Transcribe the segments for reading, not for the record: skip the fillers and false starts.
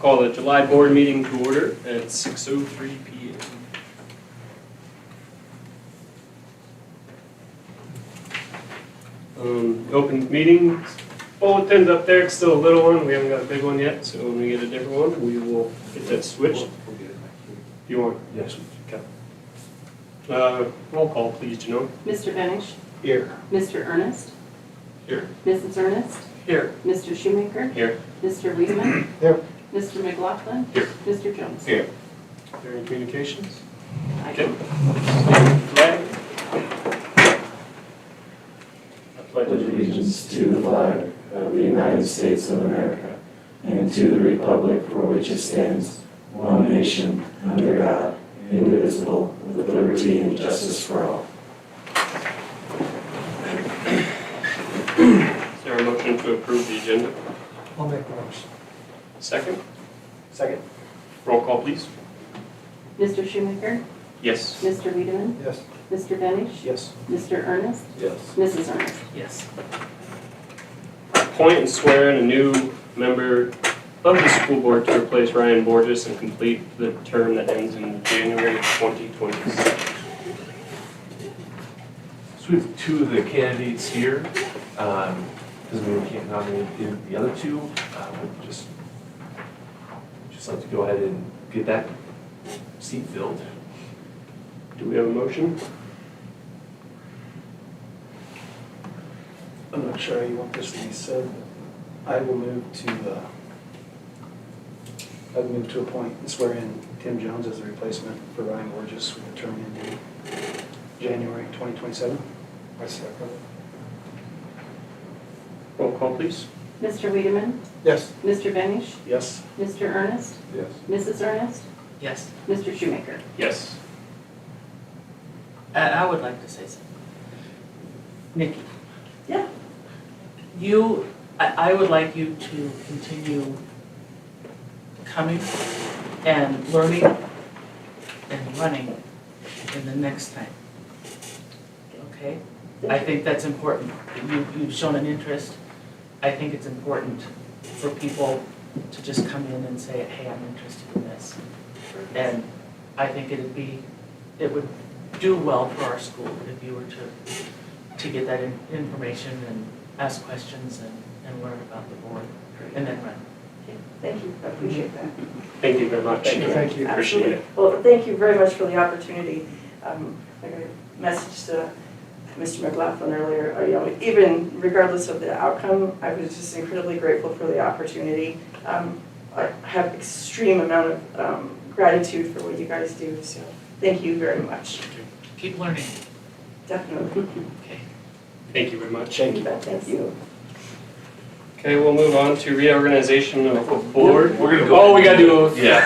call the July board meeting to order at 6:03 p.m. Open meeting bulletin's up there. It's still a little one. We haven't got a big one yet, so when we get a different one, we will get that switched. You want? Yes. Okay. Roll call, please, Janelle. Mr. Benish? Here. Mr. Ernest? Here. Mrs. Ernest? Here. Mr. Shoemaker? Here. Mr. Wiedemann? Here. Mr. McLaughlin? Here. Mr. Jones? Here. Are there any communications? I Okay. can. Flag. I pledge Allegiance to the flag of the United States of America and to the republic for which it stands, one nation, under God, indivisible, with liberty and justice for all. Is there a motion to approve the agenda? I'll make the motion. Second? Second. Roll call, please. Mr. Shoemaker? Yes. Mr. Wiedemann? Yes. Mr. Benish? Yes. Mr. Ernest? Yes. Mrs. Ernest? Yes. Appoint and swear in a new member of the school board to replace Ryan Borges and complete the term that ends in January 2026. So we have two of the candidates here, because we can't nominate the other two. We'd just like to go ahead and get that seat filled. Do we have a motion? I'm not sure how you want this to be said. I will move to appoint and swear in Tim Jones as the replacement for Ryan Borges with a term ending January 2027. I second. Roll call, please. Mr. Wiedemann? Yes. Mr. Benish? Yes. Mr. Ernest? Yes. Mrs. Ernest? Yes, Mr. Shoemaker? Yes. I would like to say something. Nikki? Yeah. I would like you to continue coming and learning and running in the next time. Okay? I think that's important. You've shown an interest. I think it's important for people to just come in and say, hey, I'm interested in this. And I think it would do well for our school if you were to get that information and ask questions and learn about the board and then run. Okay, thank you, I appreciate that. Thank you very much. Thank you. Appreciate it. Well, thank you very much for the opportunity. I got a message to Mr. McLaughlin earlier, even regardless of the outcome, I was just incredibly grateful for the opportunity. I have extreme amount of gratitude for what you guys do, so thank you very much. Keep learning. Definitely. Okay. Thank you very much. Thank you. Thank you. Okay, we'll move on to reorganization of the board. We're gonna go. Oh, we gotta do. Yeah.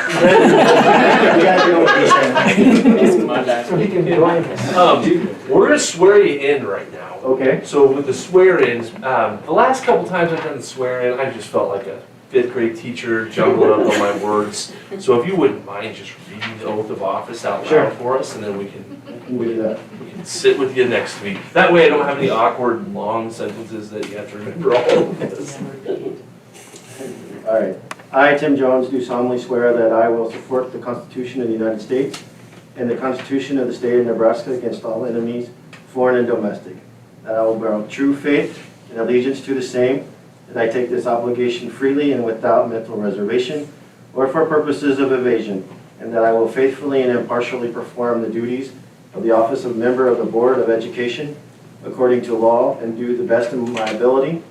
My bad. So he can join us. We're gonna swear you in right now. Okay. So with the swear-ins, the last couple times I've done the swear-in, I just felt like a fifth grade teacher jumbling up on my words. So if you wouldn't mind just reading the oath of office out Sure. loud for us, and then we can We do that. sit with you next week. That way I don't have any awkward, long sentences that you have to remember all of this. All right. I, Tim Jones, do solemnly swear that I will support the Constitution of the United States and the Constitution of the State of Nebraska against all enemies, foreign and domestic. That I will bear true faith and allegiance to the same, that I take this obligation freely and without mental reservation or for purposes of evasion, and that I will faithfully and impartially perform the duties of the office of member of the Board of Education according to law and do the best of my ability.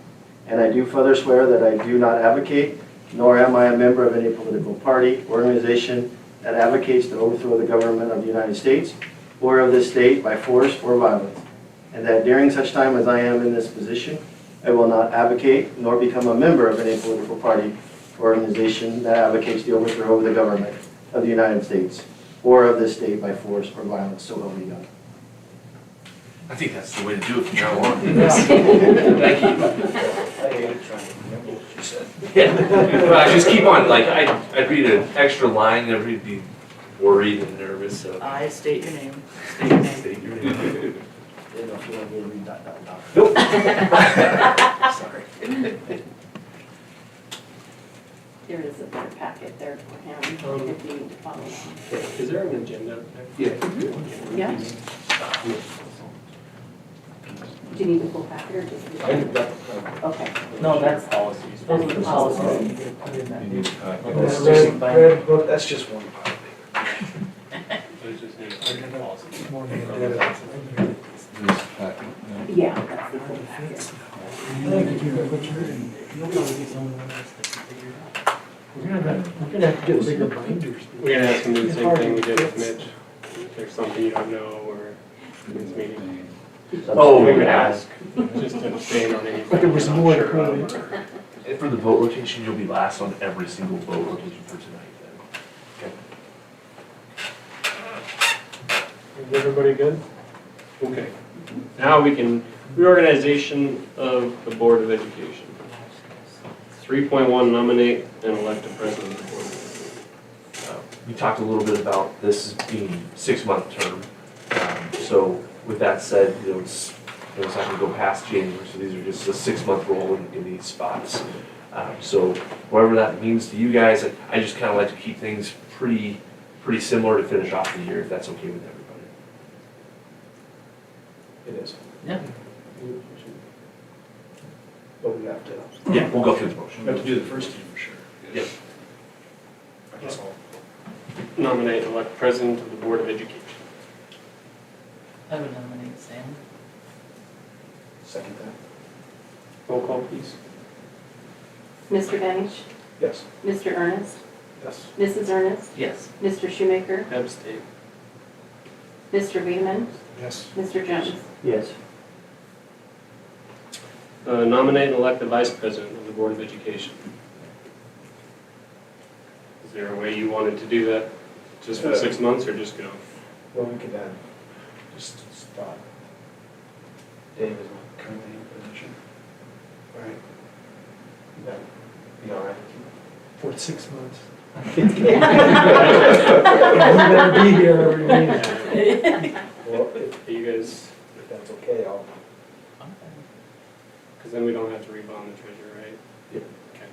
And I do further swear that I do not advocate, nor am I a member of any political party, organization that advocates the overthrow of the government of the United States or of this state by force or violence. And that during such time as I am in this position, I will not advocate nor become a member of any political party or organization that advocates the overthrow of the government of the United States or of this state by force or violence, so help me God. I think that's the way to do it from now on. Thank you. I hated trying to remember what you said. Yeah, but I just keep on, like, I'd read an extra line, and everybody'd be worried and nervous, so. I state your name. State your name. State your name. Didn't know if you wanted me to read that. Nope. Sorry. There is a better packet there for him if you need to follow along. Is there an agenda up there? Yeah. Do you need the full packet or just? Okay. No, that's, Policies. those are the policies you can put in that new. That red book, that's just one pile of paper. Those just need policies. More than that. Yeah, that's the full packet. We're gonna have to get bigger binders. We're gonna ask him to do the same thing we did with Mitch. If there's something you don't know or in this meeting. Oh, We we would can ask, just to abstain on anything. But there was you're not more sure to of. And for the vote rotation, you'll be last on every single vote rotation for tonight then. Is everybody good? Okay. Now we can, reorganization of the Board of Education. 3.1, nominate and elect a president of the board. We talked a little bit about this being 6-month term. So with that said, it's not gonna go past January, so these are just a 6-month roll in these spots. So whatever that means to you guys, I just kind of like to keep things pretty similar to finish off the year, if that's okay with everybody. It is. Yeah. But we have to, Yeah, we'll go through the we motion. have to do the first team for sure. Yep. I guess I'll Nominate and elect president of the Board of Education. I would nominate Sam. second that. Roll call, please. Mr. Benich, Yes. Mr. Ernest, Yes. Mrs. Ernest, Yes. Mr. Shoemaker, Abstain. Mr. Wiedemann, Yes. Mr. Jones. Yes. Nominate and elect the vice president of the Board of Education. Is there a way you wanted to do that? Just for 6 months or just go? Well, we could just stop. Dave is not currently in position. Right. That be all right with you? For 6 months. You better be here every meeting. Well, if you guys, If that's okay, I'll. because then we don't have to rebond the treasurer, right? Yeah. Okay.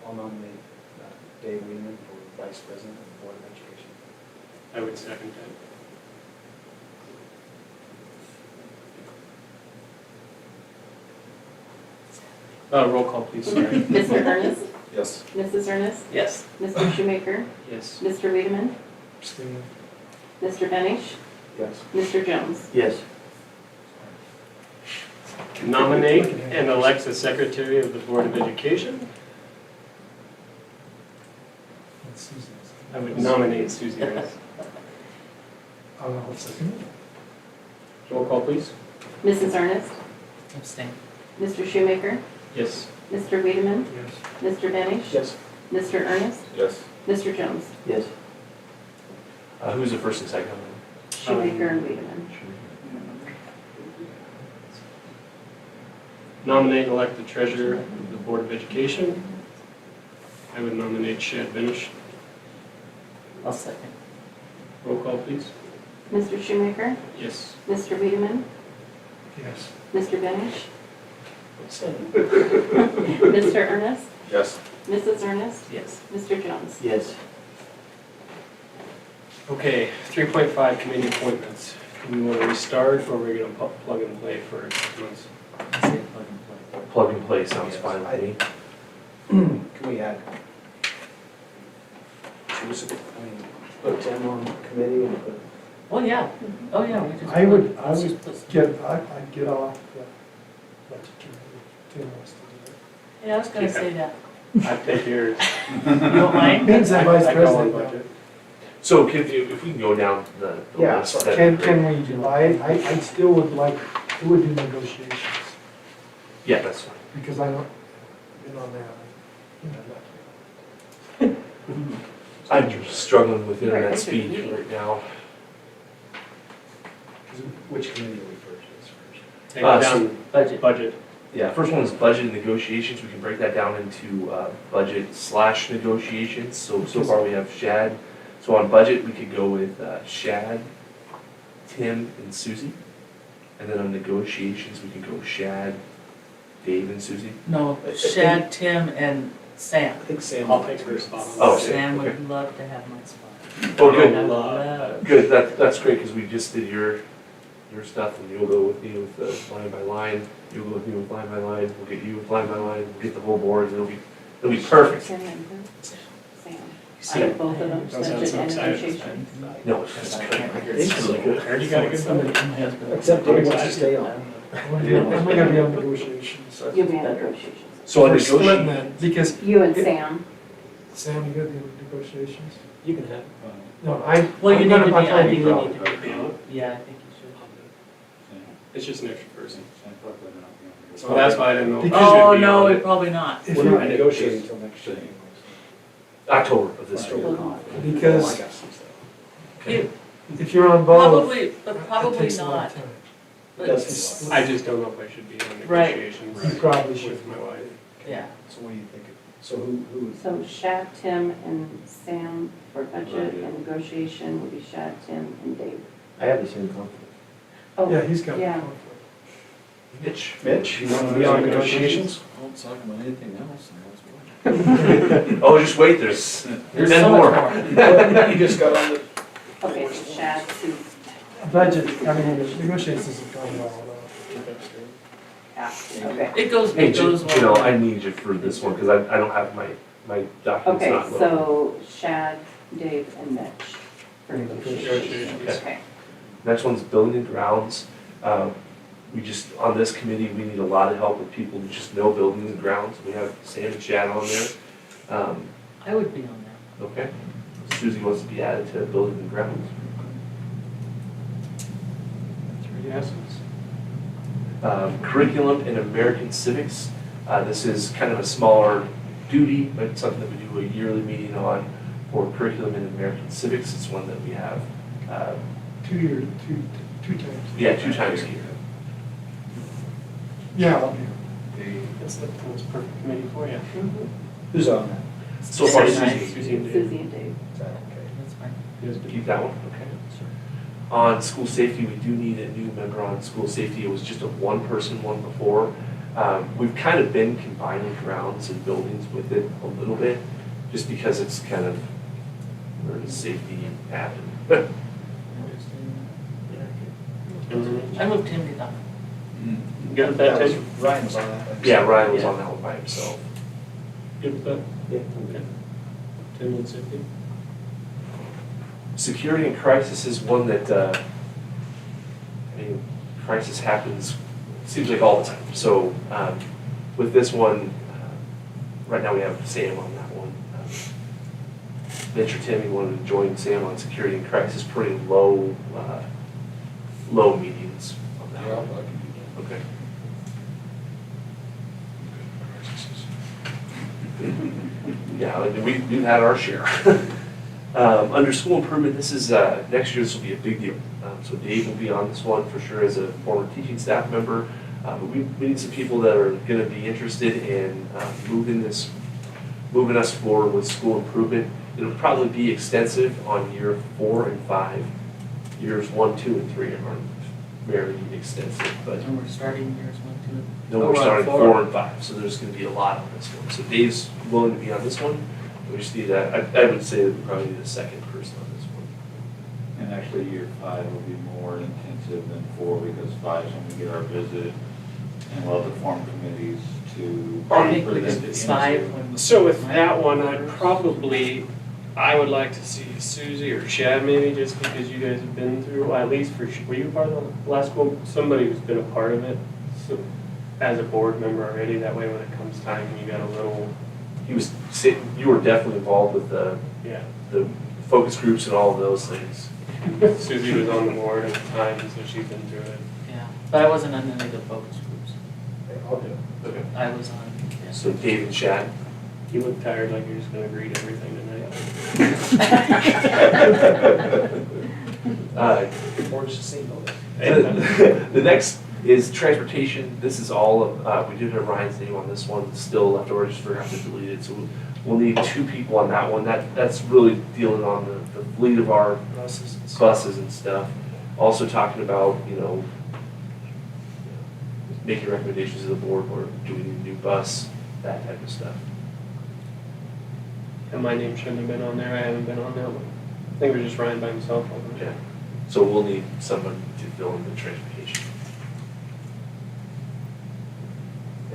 I'll nominate Dave Weedman for Vice President of the Board of Education. I would second that. Roll call, please, sorry. Mr. Ernest, Yes. Mrs. Ernest, Yes. Mr. Shoemaker, Yes. Mr. Wiedemann, Mr. Benich, Yes. Mr. Jones. Yes. Nominate and elect the secretary of the Board of Education. I would nominate Susie Ernest. Roll call, please. Mrs. Ernest, Abstain. Mr. Shoemaker, Yes. Mr. Wiedemann, Yes. Mr. Benich, Yes. Mr. Ernest, Yes. Mr. Jones. Yes. Who's the first and second? Shoemaker and Wiedemann. Nominate and elect the treasurer of the Board of Education. I would nominate Shad Benish. I'll second. Roll call, please. Mr. Shoemaker, Yes. Mr. Wiedemann, Yes. Mr. Benich, Mr. Ernest, Yes. Mrs. Ernest, Yes. Mr. Jones. Yes. Okay, 3.5 committee appointments. Do we want to restart or are we going to plug and play for 6 months? I say plug and play. Plug and play sounds fine with me. Can we add? Put Tim on the committee and put. Oh, yeah. Oh, yeah. we could- I would let's just put some- I'd get off the budget committee, Tim wants to do it. Yeah, I was gonna say that. I'd take yours. You don't mind? Means that vice I call on president. budget. So if we can go down the Yeah, list. so that'd be Can great. we do, I still would like, who would do negotiations, Yeah, that's fine. because I don't, been on that, you know, I'm struggling with Right, internet that's what you speed need. right now. Which committee are we first? Take it down, Budget. budget. Yeah, first one is budget and negotiations. We can break that down into budget/negotiations. So far we have Shad. So on budget, we could go with Shad, Tim, and Susie. And then on negotiations, we could go Shad, Dave, and Susie. No, Shad, Tim, and Sam. I think Sam. I'll take her spot on Oh, that. Sam okay. would love to have my spot. Oh, I good, would love. good, that's great, because we just did your stuff, and you'll go with me with the line by line, you'll go with me with line by line, we'll get you with line by line, we'll get the whole board, and it'll be perfect. Tim and who? Sam. See, I have both of them, Don't sound budget so and excited. negotiation. No, it's good, it's really good. Heard you got a good one. Except Dave wants to stay on. I'm gonna be on negotiations. You'll be on negotiations. So on We're splitting negotiation, that, because, You and Sam. Sam, you got the negotiations? You can have. No, I. Well, you I'm need gonna- to be, I'm I trying think you be- need to be, yeah, I think you should. It's just an extra person. So that's why I didn't know. Because- Oh, no, it probably not. If We're you- not negotiating until next year. October of this year. Because I got some stuff. You- if you're on both. Probably, but it probably takes a long not. time. But, Does- I just don't know if I should be on Right. negotiations. You probably should. With my wife. yeah, So what do you think? So who? So Shad, Tim, and Sam for budget and negotiation will be Shad, Tim, and Dave. I have the same conflict. Oh, Yeah, he's got. yeah. Mitch? Mitch, you want to be on negotiations? Don't talk about anything else, and that's what. Oh, just wait, there's there's 10 so more. much more. You just got on the. Okay, so Shad, Sue, Budget, I mean, negotiations isn't going well at all. okay. It goes, Hey, it goes you know, well. I need you for this one, because I don't have my documents Okay, not loaded. so Shad, Dave, and Mitch for Negotiations. negotiations. Okay. Next one's building and grounds. We just, on this committee, we need a lot of help with people who just know buildings and grounds. We have Sam and Chad on there. I would be on that. Okay. Susie wants to be added to building and grounds. 3 yeses. Curriculum and American civics. This is kind of a smaller duty, but it's something that we do a yearly meeting on for curriculum and American civics. It's one that we have, 2 years, two times. yeah, 2 times a year. Yeah, I'll be. That's the most perfect committee for you. Who's on that? So far, Very nice. Susie, Susie and Dave. Susie and Dave. Is that okay? That's fine. You guys keep that one, okay. On school safety, we do need a new member on school safety. It was just a one-person one before. We've kind of been combining grounds and buildings with it a little bit, just because it's kind of where does safety happen. I moved him to that. You got that, was Ted? Ryan was on that. Yeah, Ryan was on that one by himself. Good with that? Yeah. Okay. Tim and safety? Security and crisis is one that, I mean, crisis happens, seems like all the time. So with this one, right now we have Sam on that one. Mitch or Timmy wanted to join Sam on security and crisis, pretty low, low meetings on that one. Okay. Yeah, and we've had our share. Under school improvement, this is, next year this will be a big deal. So Dave will be on this one for sure as a former teaching staff member. But we need some people that are gonna be interested in moving us forward with school improvement. It'll probably be extensive on year 4 and 5. Years 1, 2, and 3 are very extensive, but And we're starting years 1, 2. no, Oh, we're we're on starting 4. 4 and 5, so there's gonna be a lot on this one. So Dave's willing to be on this one. We just need I would say that we probably need a second person on this one. And actually, year 5 will be more intensive than 4, because 5 is when we get our visit, and we'll have to form committees to I think we present could it decide into. when. So with that one, I would like to see Susie or Chad maybe, just because you guys have been through, well, at least were you part of the last one? Somebody who's been a part of it, so, as a board member already, that way when it comes time, you got a little, You were definitely involved with yeah. the focus groups and all of those things. Susie was on the board at the time, so she's been through it. Yeah, but I wasn't on any of the focus groups. I'll do it. Okay. I was on, yeah. So Dave and Chad. You look tired, like you're just gonna read everything tonight. Or just say no. The next is transportation. This is all of, we did have Ryan's name on this one, still left over, just forgot to delete it. So we'll need 2 people on that one. That's really dealing on the fleet of our buses and stuff. Also talking about, making recommendations to the board, or do we need a new bus, that type of stuff. And my name shouldn't have been on there, I haven't been on that one. I think it was just Ryan by himself on there. Okay. So we'll need someone to fill in the transportation.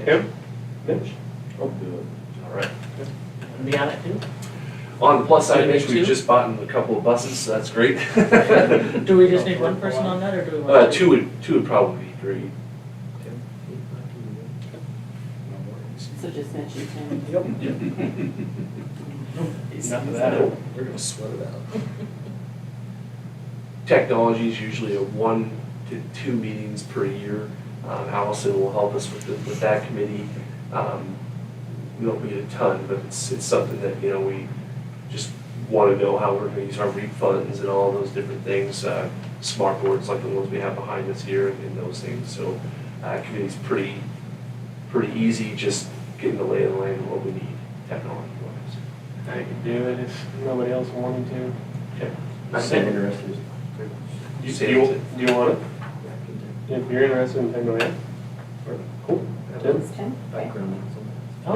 Tim? Mitch? I'll do it. All right. And be on it too? On the plus side, Do we Mitch, need we've two? just bought a couple of buses, so that's great. Do we just need one person on that, or do we want Two would probably be great. So just mention Tim. Enough of that. We're gonna sweat it out. Technology is usually a 1 to 2 meetings per year. Allison will help us with that committee. We don't meet a ton, but it's something that, you know, we just want to know how we're going to use our REAP funds and all those different things. Smart boards like the ones we have behind us here and those things. So committee's pretty easy, just getting the lay of the land of what we need technology-wise. I could do it if nobody else wanted to. Okay. I'm interested. Do Sam, you want it? If you're interested in Tim, go ahead. Cool. Tim? It's Tim? Background. I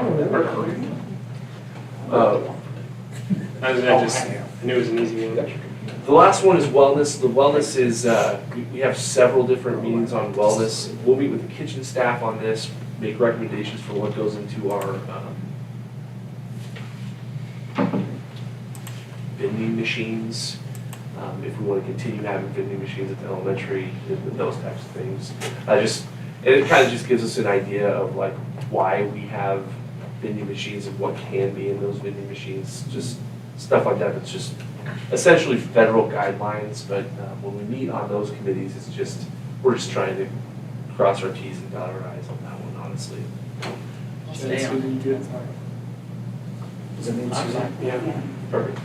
knew it was an easy one. The last one is wellness. The wellness is, we have several different meetings on wellness. We'll meet with the kitchen staff on this, make recommendations for what goes into our vending machines. If we want to continue having vending machines at the elementary, those types of things. And it kind of just gives us an idea of like why we have vending machines and what can be in those vending machines, just stuff like that. That's just essentially federal guidelines, but when we meet on those committees, it's just, we're just trying to cross our T's and dot our I's on that one, honestly. I'll stay on it. Does that mean Susan? Yeah. Perfect.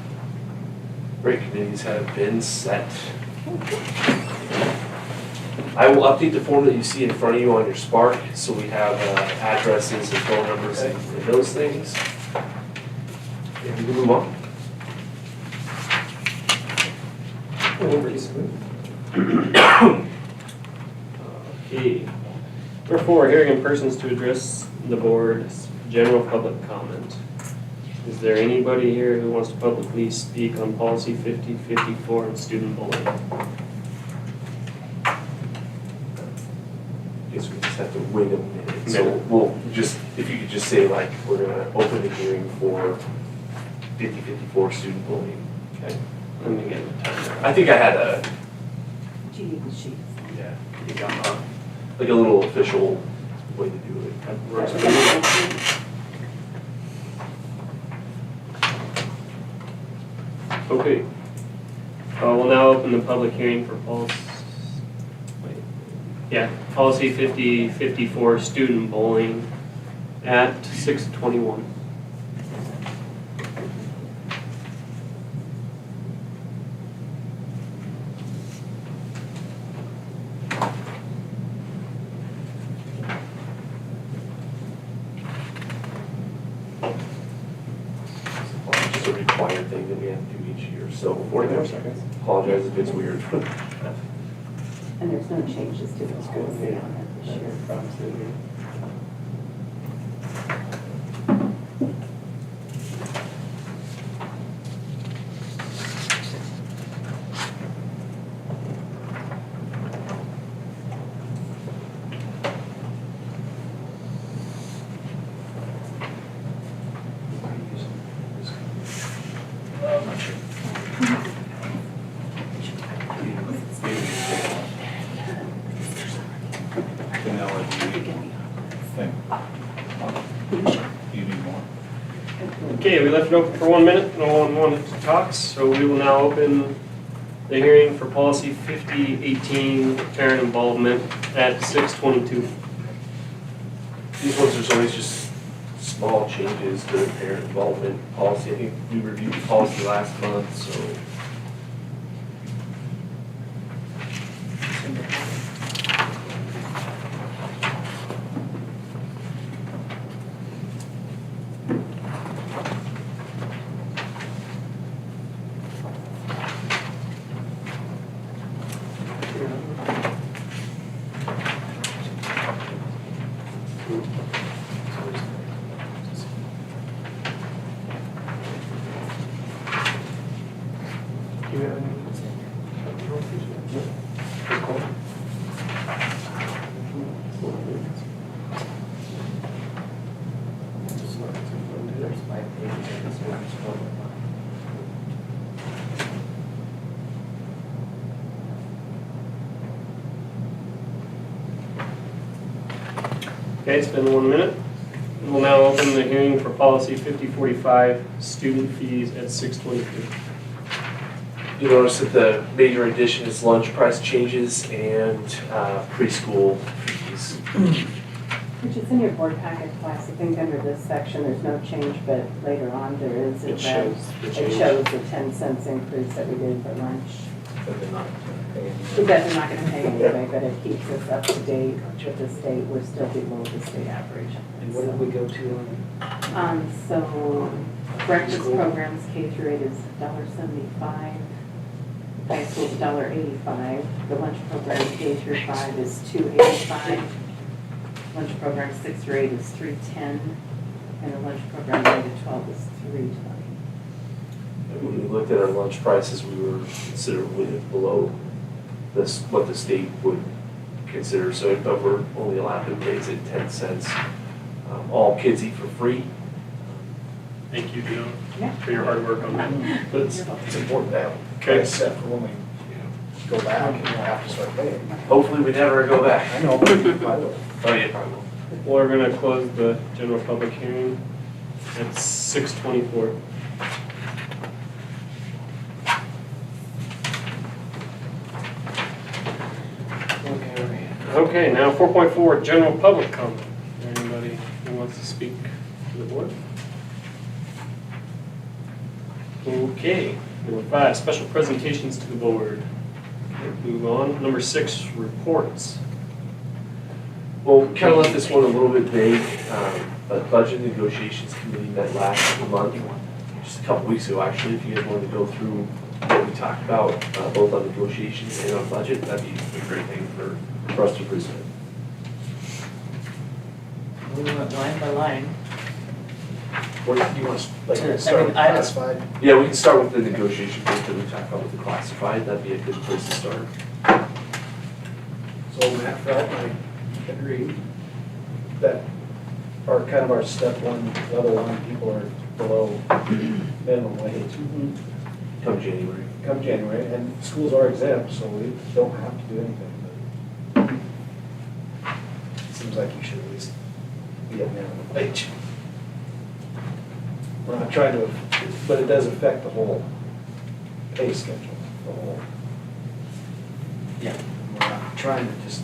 Great, committees have been set. I will update the form that you see in front of you on your Spark, so we have addresses and phone numbers and those things. And we can move on. Pretty smooth. Okay. Number 4, hearing in persons to address the board's general public comment. Is there anybody here who wants to publicly speak on policy 5054 and student bullying? Guess we just have to wait a minute. So we'll just, if you could just say like, we're gonna open the hearing for 5054 student bullying. Okay. Let me get the timer. I think I had a, Do you need the sheets? yeah, like a little official way to do it. Okay. We'll now open the public hearing for policy 5054 student bullying at 6:21. Just a required thing that we have to do each year, so 40 more seconds. Apologize if it's weird. And there's no changes to the policy on it this year. You need more? Okay, we left it open for 1 minute. No one wanted to talk, so we will now open the hearing for policy 5018 parent involvement at 6:22. These ones, there's always just small changes to the parent involvement policy. I think we reviewed the policy last month, so. Okay, it's been 1 minute. We'll now open the hearing for policy 5045, student fees at 6:22. You notice that the major addition is lunch price changes and preschool fees. Which is in your board packet class. I think under this section, there's no change, but later on there is. It shows the It change. shows the 10 cents increase that we did for lunch. But they're not paying. You guys are not gonna pay anyway, but it keeps us up to date with the state. We're still below the state average. And what did we go to on? So breakfast School. programs K through 8 is $1.75. High school's $1.85. The lunch program K through 5 is $2.85. Lunch program 6 through 8 is $3.10. And the lunch program 9 to 12 is $3.20. When we looked at our lunch prices, we were considerably below this, what the state would consider, so, but we're only allowed to raise it 10 cents. All kids eat for free. Thank you, Joan, Yeah. for your hard work on that. But it's important to have Okay. price set for when we go back and we'll have to start paying. Hopefully, we never go back. I know, but I will. Oh, yeah, probably will. We're gonna close the general public hearing at 6:24. Okay, now 4.4, general public comment. Is there anybody who wants to speak to the board? Okay, number 5, special presentations to the board. Okay, move on. Number 6, reports. Well, we kind of left this one a little bit vague, but budget negotiations committee met last month, just a couple weeks ago, actually. If you guys wanted to go through what we talked about, both on negotiations and on budget, that'd be a great thing for us to present. We went line by line. What do you want to, I mean, like, start with I- classified? Yeah, we can start with the negotiation group that we talked about with the classified. That'd be a good place to start. So Matt Fred and I agree that our, kind of our step one, level one people are below minimum wage Come January. come January, and schools are exempt, so we don't have to do anything. But it seems like you should at least be at minimum wage. We're not trying to, but it does affect the whole pay schedule, the whole. Yeah. We're not trying to just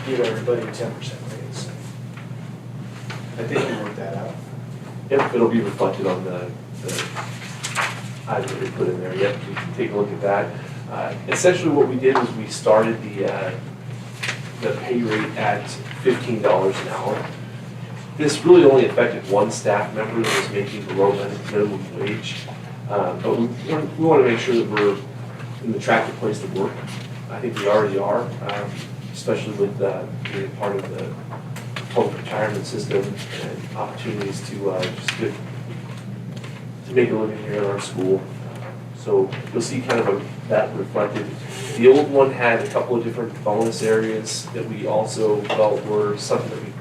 give everybody a 10% raise. I think we worked that out. Yep, it'll be reflected on the item that we put in there. Yep, you can take a look at that. Essentially what we did was we started the pay rate at $15 an hour. This really only affected one staff member that was making below minimum wage. But we want to make sure that we're an attractive place to work. I think we already are, especially with being part of the public retirement system and opportunities to just to make a living here in our school. So you'll see kind of that reflected. The old one had a couple of different bonus areas that we also felt were something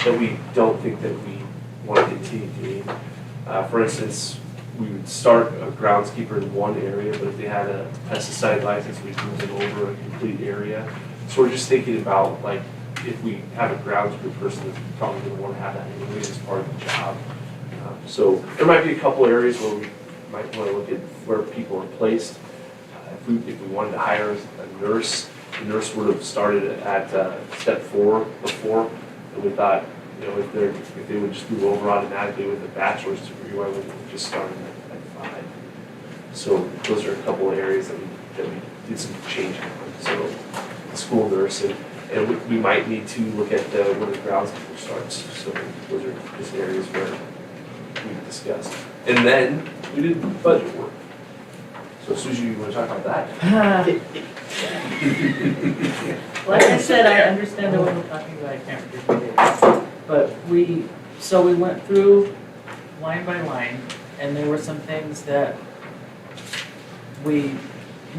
that we don't think that we want to continue doing. For instance, we would start a groundskeeper in one area, but if they had a pesticide license, we'd move them over a complete area. So we're just thinking about, like, if we have a groundskeeper person, that's probably going to want to have that anyway as part of the job. So there might be a couple areas where we might want to look at where people are placed. If we wanted to hire a nurse, the nurse would have started at step 4 before, and we thought, you know, if they would just move over automatically with a bachelor's degree, why wouldn't we just start at 5? So those are a couple of areas that we did some changing on. So the school nurse, and we might need to look at when the groundskeeper starts. So those are just areas where we discussed. And then we did budget work. So Susie, you want to talk about that? Like I said, I understand what we're talking about, I can't remember it. But we went through line by line, and there were some things that we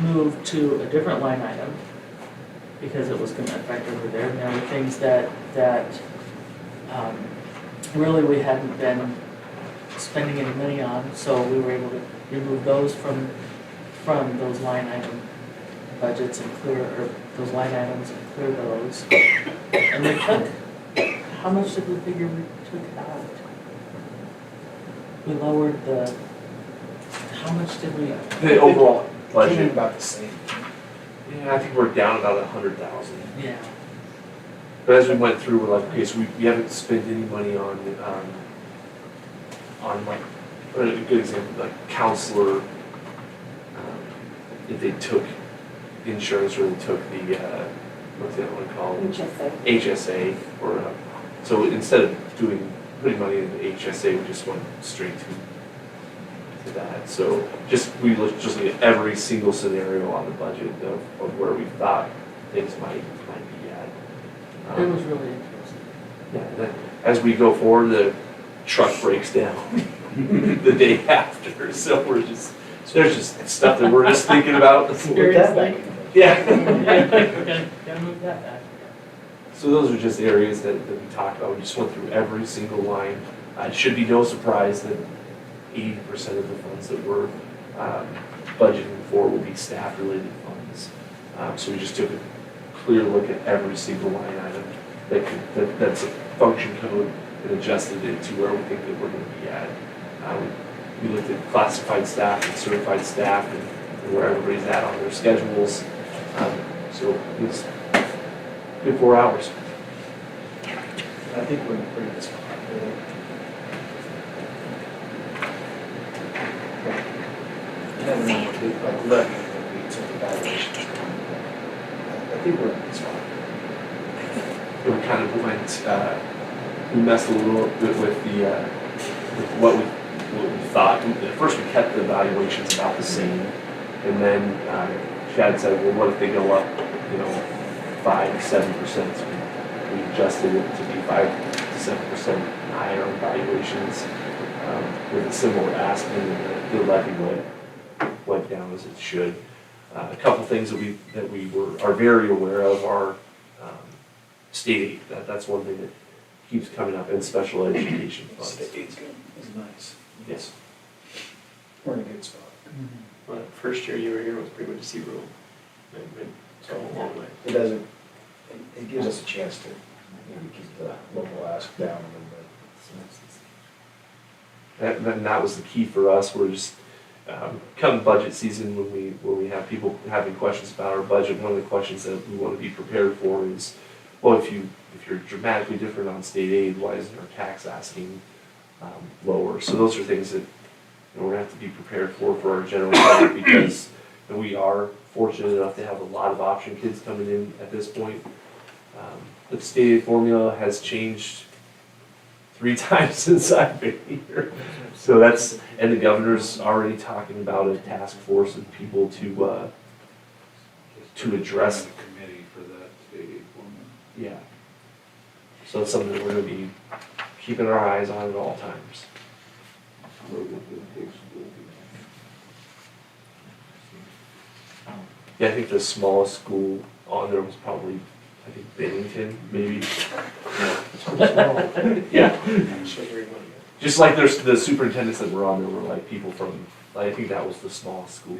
moved to a different line item because it was gonna affect over there. And there were things that really we hadn't been spending any money on, so we were able to remove those from those line item budgets and clear, or those line items and clear those. And we took, how much did we figure we took out? We lowered the, how much did we? The overall Came in budget, about the same. yeah, I think we're down about 100,000. Yeah. But as we went through, we're like, okay, so we haven't spent any money on like, a good example, like counselor, if they took insurance or they took the, what's the other one called? HSA, or, so instead of putting money into HSA, we just went straight to that. So we looked just at every single scenario on the budget of where we thought things might be at. It was really interesting. Yeah, and then as we go forward, the truck breaks down the day after, so there's just stuff that we're just thinking about. Put that back in the budget. Yeah. Gotta move that back. So those are just areas that we talked about. We just went through every single line. It should be no surprise that 80% of the funds that we're budgeting for will be staff-related funds. So we just took a clear look at every single line item that's a function code and adjusted it to where we think that we're going to be at. We looked at classified staff and certified staff and where everybody's at on their schedules. So it was good 4 hours. I think we're in a pretty good spot. I don't know, like levy, when we took evaluations. I think we're in a good spot. We kind of went, we messed a little bit with what we thought. At first we kept the evaluations about the same, and then Chad said, well, what if they go up, 5 to 7%? So we adjusted it to be 5 to 7% higher on valuations with a similar ask, and the levy went down as it should. A couple things that we are very aware of are state aid. That's one thing that keeps coming up, in special education funds. State aid's good, it's nice. Yes. We're in a good spot. Well, that first year you were here was pretty much zero. So a long way. It doesn't, it gives us a chance to maybe keep the local ask down a little bit. And that was the key for us. We're just come budget season, when we have people having questions about our budget, one of the questions that we want to be prepared for is, well, if you're dramatically different on state aid, why isn't our tax asking lower? So those are things that we're going to have to be prepared for our general public, because we are fortunate enough to have a lot of option kids coming in at this point. The state aid formula has changed 3 times since I've been here. So and the governor's already talking about a task force of people to address. The committee for that state aid formula. Yeah. So it's something that we're going to be keeping our eyes on at all times. Yeah, I think the smallest school on there was probably, I think, Bennington, maybe. Yeah. Just like there's the superintendents that were on there were like people from, I think that was the smallest school.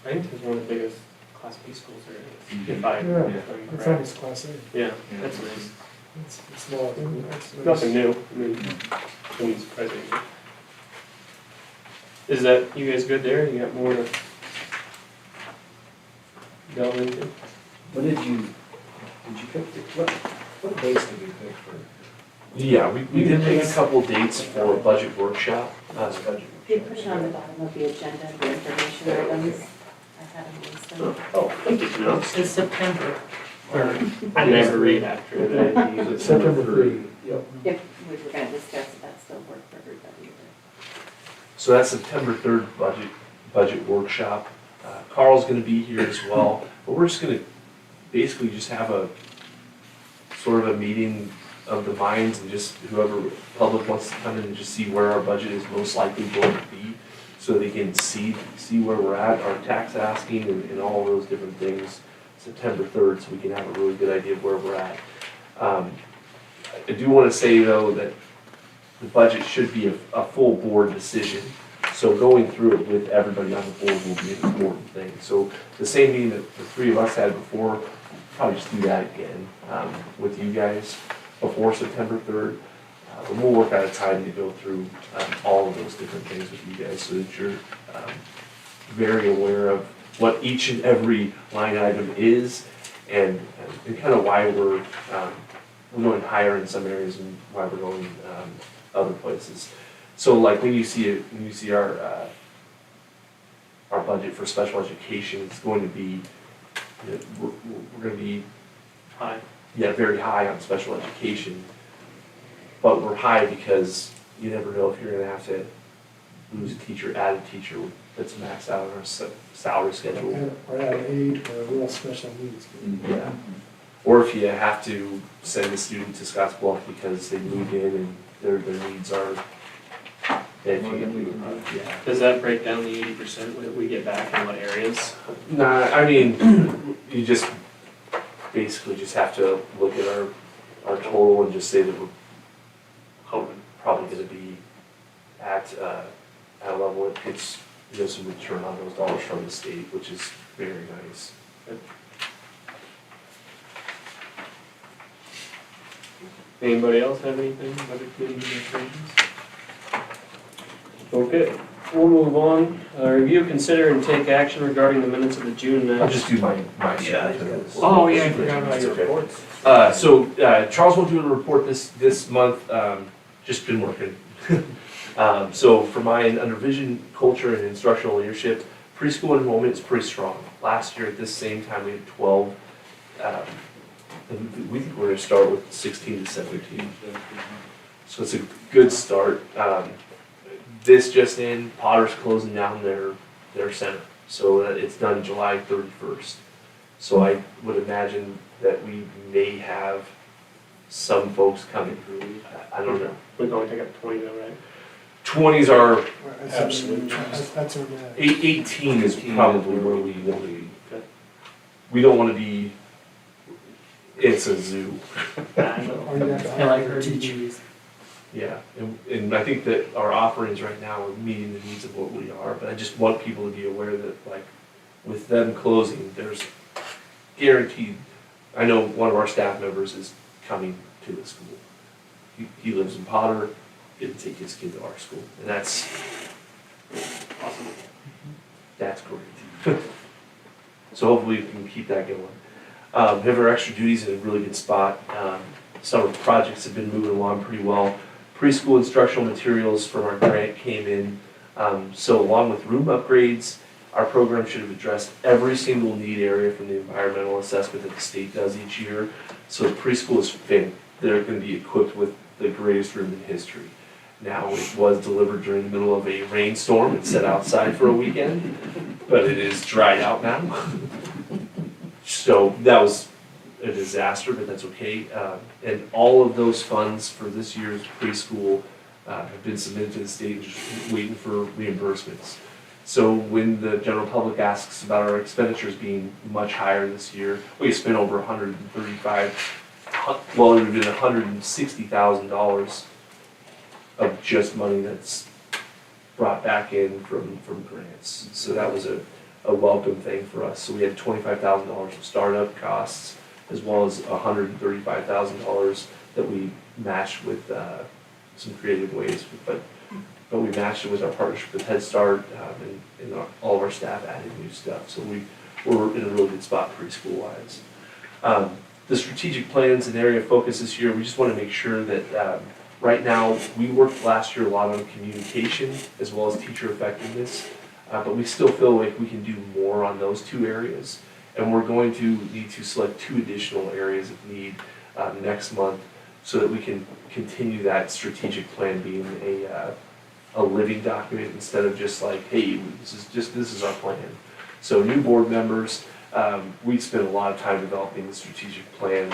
Bennington's one of the biggest Class B schools there is. If Yeah, I'm it's correct. almost Class A. Yeah, that's nice. It's small. It's Nothing new. I mean, shouldn't be surprising. Is that, you guys good there? You got more to delve into? What did you pick, what days did we pick for Yeah, we did pick a couple dates for a budget workshop. this budget? They put it on the bottom of the agenda, the information items. I had them listed. Oh, Thank you, Janelle. It's September 3rd. I never read after that. September 3. Yep. If we were gonna discuss it, that still work for everybody. So that's September 3rd budget workshop. Carl's gonna be here as well, but we're just gonna basically just have a sort of a meeting of the minds, and just whoever public wants to come in and just see where our budget is most likely going to be, so they can see where we're at, our tax asking and all those different things, September 3rd, so we can have a really good idea of where we're at. I do want to say though that the budget should be a full board decision. So going through it with everybody on the board will be an important thing. So the same meeting that the three of us had before, probably just do that again with you guys before September 3rd. But we'll work out a time to go through all of those different things with you guys so that you're very aware of what each and every line item is and kind of why we're going higher in some areas and why we're going other places. So like when you see our budget for special education, it's going to be, we're going to be Hi. yeah, very high on special education. But we're high because you never know if you're gonna have to lose a teacher, add a teacher that's maxed out on our salary schedule. Or add aid or a real special needs. Yeah. Or if you have to send a student to Scottsbluff because they moved in and their needs are, yeah. Does that break down the 80% that we get back in what areas? Nah, I mean, you just basically just have to look at our total and just say that we're probably gonna be at a level that gets, some return on those dollars from the state, which is very nice. Anybody else have anything about the committee administrations? Okay, we'll move on. Review, consider, and take action regarding the minutes of the June 9th. I'll just do my. Oh, yeah, I forgot about your Okay. reports. So Charles won't do a report this month, just been working. So for mine, under vision, culture, and instructional leadership, preschool enrollment is pretty strong. Last year at this same time, we had 12. And we think we're gonna start with 16 to 17. So it's a good start. This just in, Potter's closing down their center. So it's done July 31st. So I would imagine that we may have some folks coming through. I don't know. We can only take up 20 though, right? 20s are, Absolutely. That's our max. 18 is probably where we want to be. Okay. We don't want to be, it's a zoo. I know. Or you have to I like hire her teachers. Yeah, and I think that our offerings right now are meeting the needs of what we are, but I just want people to be aware that, like, with them closing, there's guaranteed, I know one of our staff members is coming to the school. He lives in Potter, didn't take his kid to our school, and that's awesome. That's great. So hopefully we can keep that going. We have our extra duties in a really good spot. Some of the projects have been moving along pretty well. Preschool instructional materials from our grant came in. So along with room upgrades, our program should have addressed every single need area from the environmental assessment that the state does each year. So the preschool is fit. They're going to be equipped with the greatest room in history. Now, it was delivered during the middle of a rainstorm and set outside for a weekend, but it is dried out now. So that was a disaster, but that's okay. And all of those funds for this year's preschool have been submitted to the state and just waiting for reimbursements. So when the general public asks about our expenditures being much higher this year, we spent over 135, well, it would have been $160,000 of just money that's brought back in from grants. So that was a welcome thing for us. So we had $25,000 of startup costs, as well as $135,000 that we matched with some creative ways. But we matched it with our partnership with Head Start, and all of our staff added new stuff. So we're in a really good spot preschool-wise. The strategic plans and area of focus this year, we just want to make sure that right now, we worked last year a lot on communication as well as teacher effectiveness, but we still feel like we can do more on those two areas. And we're going to need to select 2 additional areas of need next month so that we can continue that strategic plan being a living document instead of just like, hey, this is our plan. So new board members, we spent a lot of time developing the strategic plan,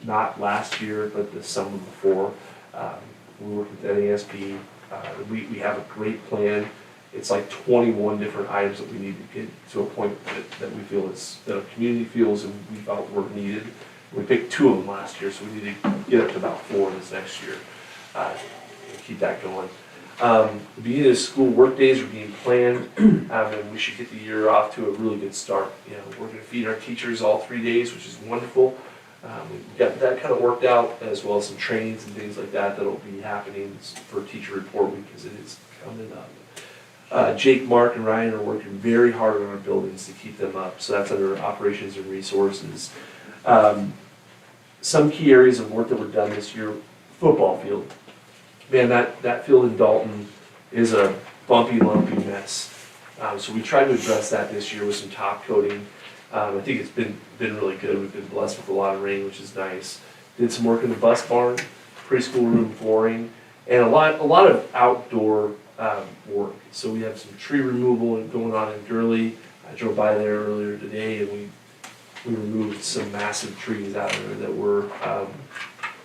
not last year, but the summer before. We worked with NASB. We have a great plan. It's like 21 different items that we need to get to a point that we feel that our community feels and we felt were needed. We picked 2 of them last year, so we need to get up to about 4 this next year. keep that going. The beginning of school work days are being planned, and we should get the year off to a really good start. You know, we're gonna feed our teachers all 3 days, which is wonderful. We've got that kind of worked out, as well as some trainings and things like that that'll be happening for Teacher Report Week, because it is coming up. Jake, Mark, and Ryan are working very hard on our buildings to keep them up, so that's under operations and resources. Some key areas of work that were done this year: football field. Man, that field in Dalton is a bumpy, lumpy mess. So we tried to address that this year with some top coating. I think it's been really good. We've been blessed with a lot of rain, which is nice. Did some work in the bus barn, preschool room flooring, and a lot of outdoor work. So we have some tree removal going on in Gurley. I drove by there earlier today, and we removed some massive trees out of there that were, I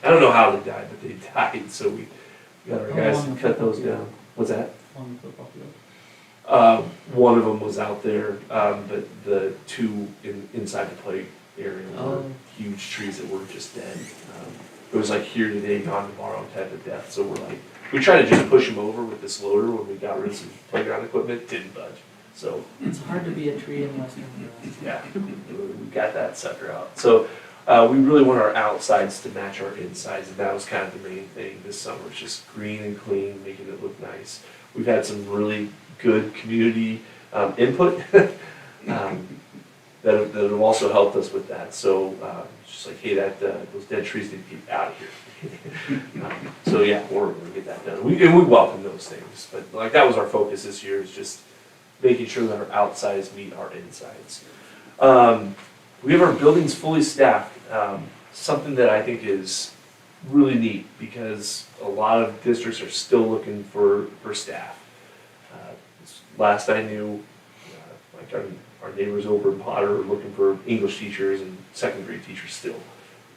don't know how they died, but they died. So we got our guys to cut those down. What's that? On the football field. One of them was out there, but the two inside the play area were huge trees that were just dead. It was like here today, gone tomorrow type of death. So we tried to just push them over with this loader when we got rid of some playground equipment. Didn't budge. So It's hard to be a tree in Western US. yeah, we got that sucker out. So we really want our outsides to match our insides, and that was kind of the main thing this summer. It's just green and clean, making it look nice. We've had some really good community input that have also helped us with that. So it's just like, hey, those dead trees need to get out of here. So yeah, we're gonna get that done. We welcome those things, but like that was our focus this year, is just making sure that our outsides meet our insides. We have our buildings fully staffed, something that I think is really neat, because a lot of districts are still looking for staff. Last I knew, like our neighbors over in Potter are looking for English teachers and second grade teachers still.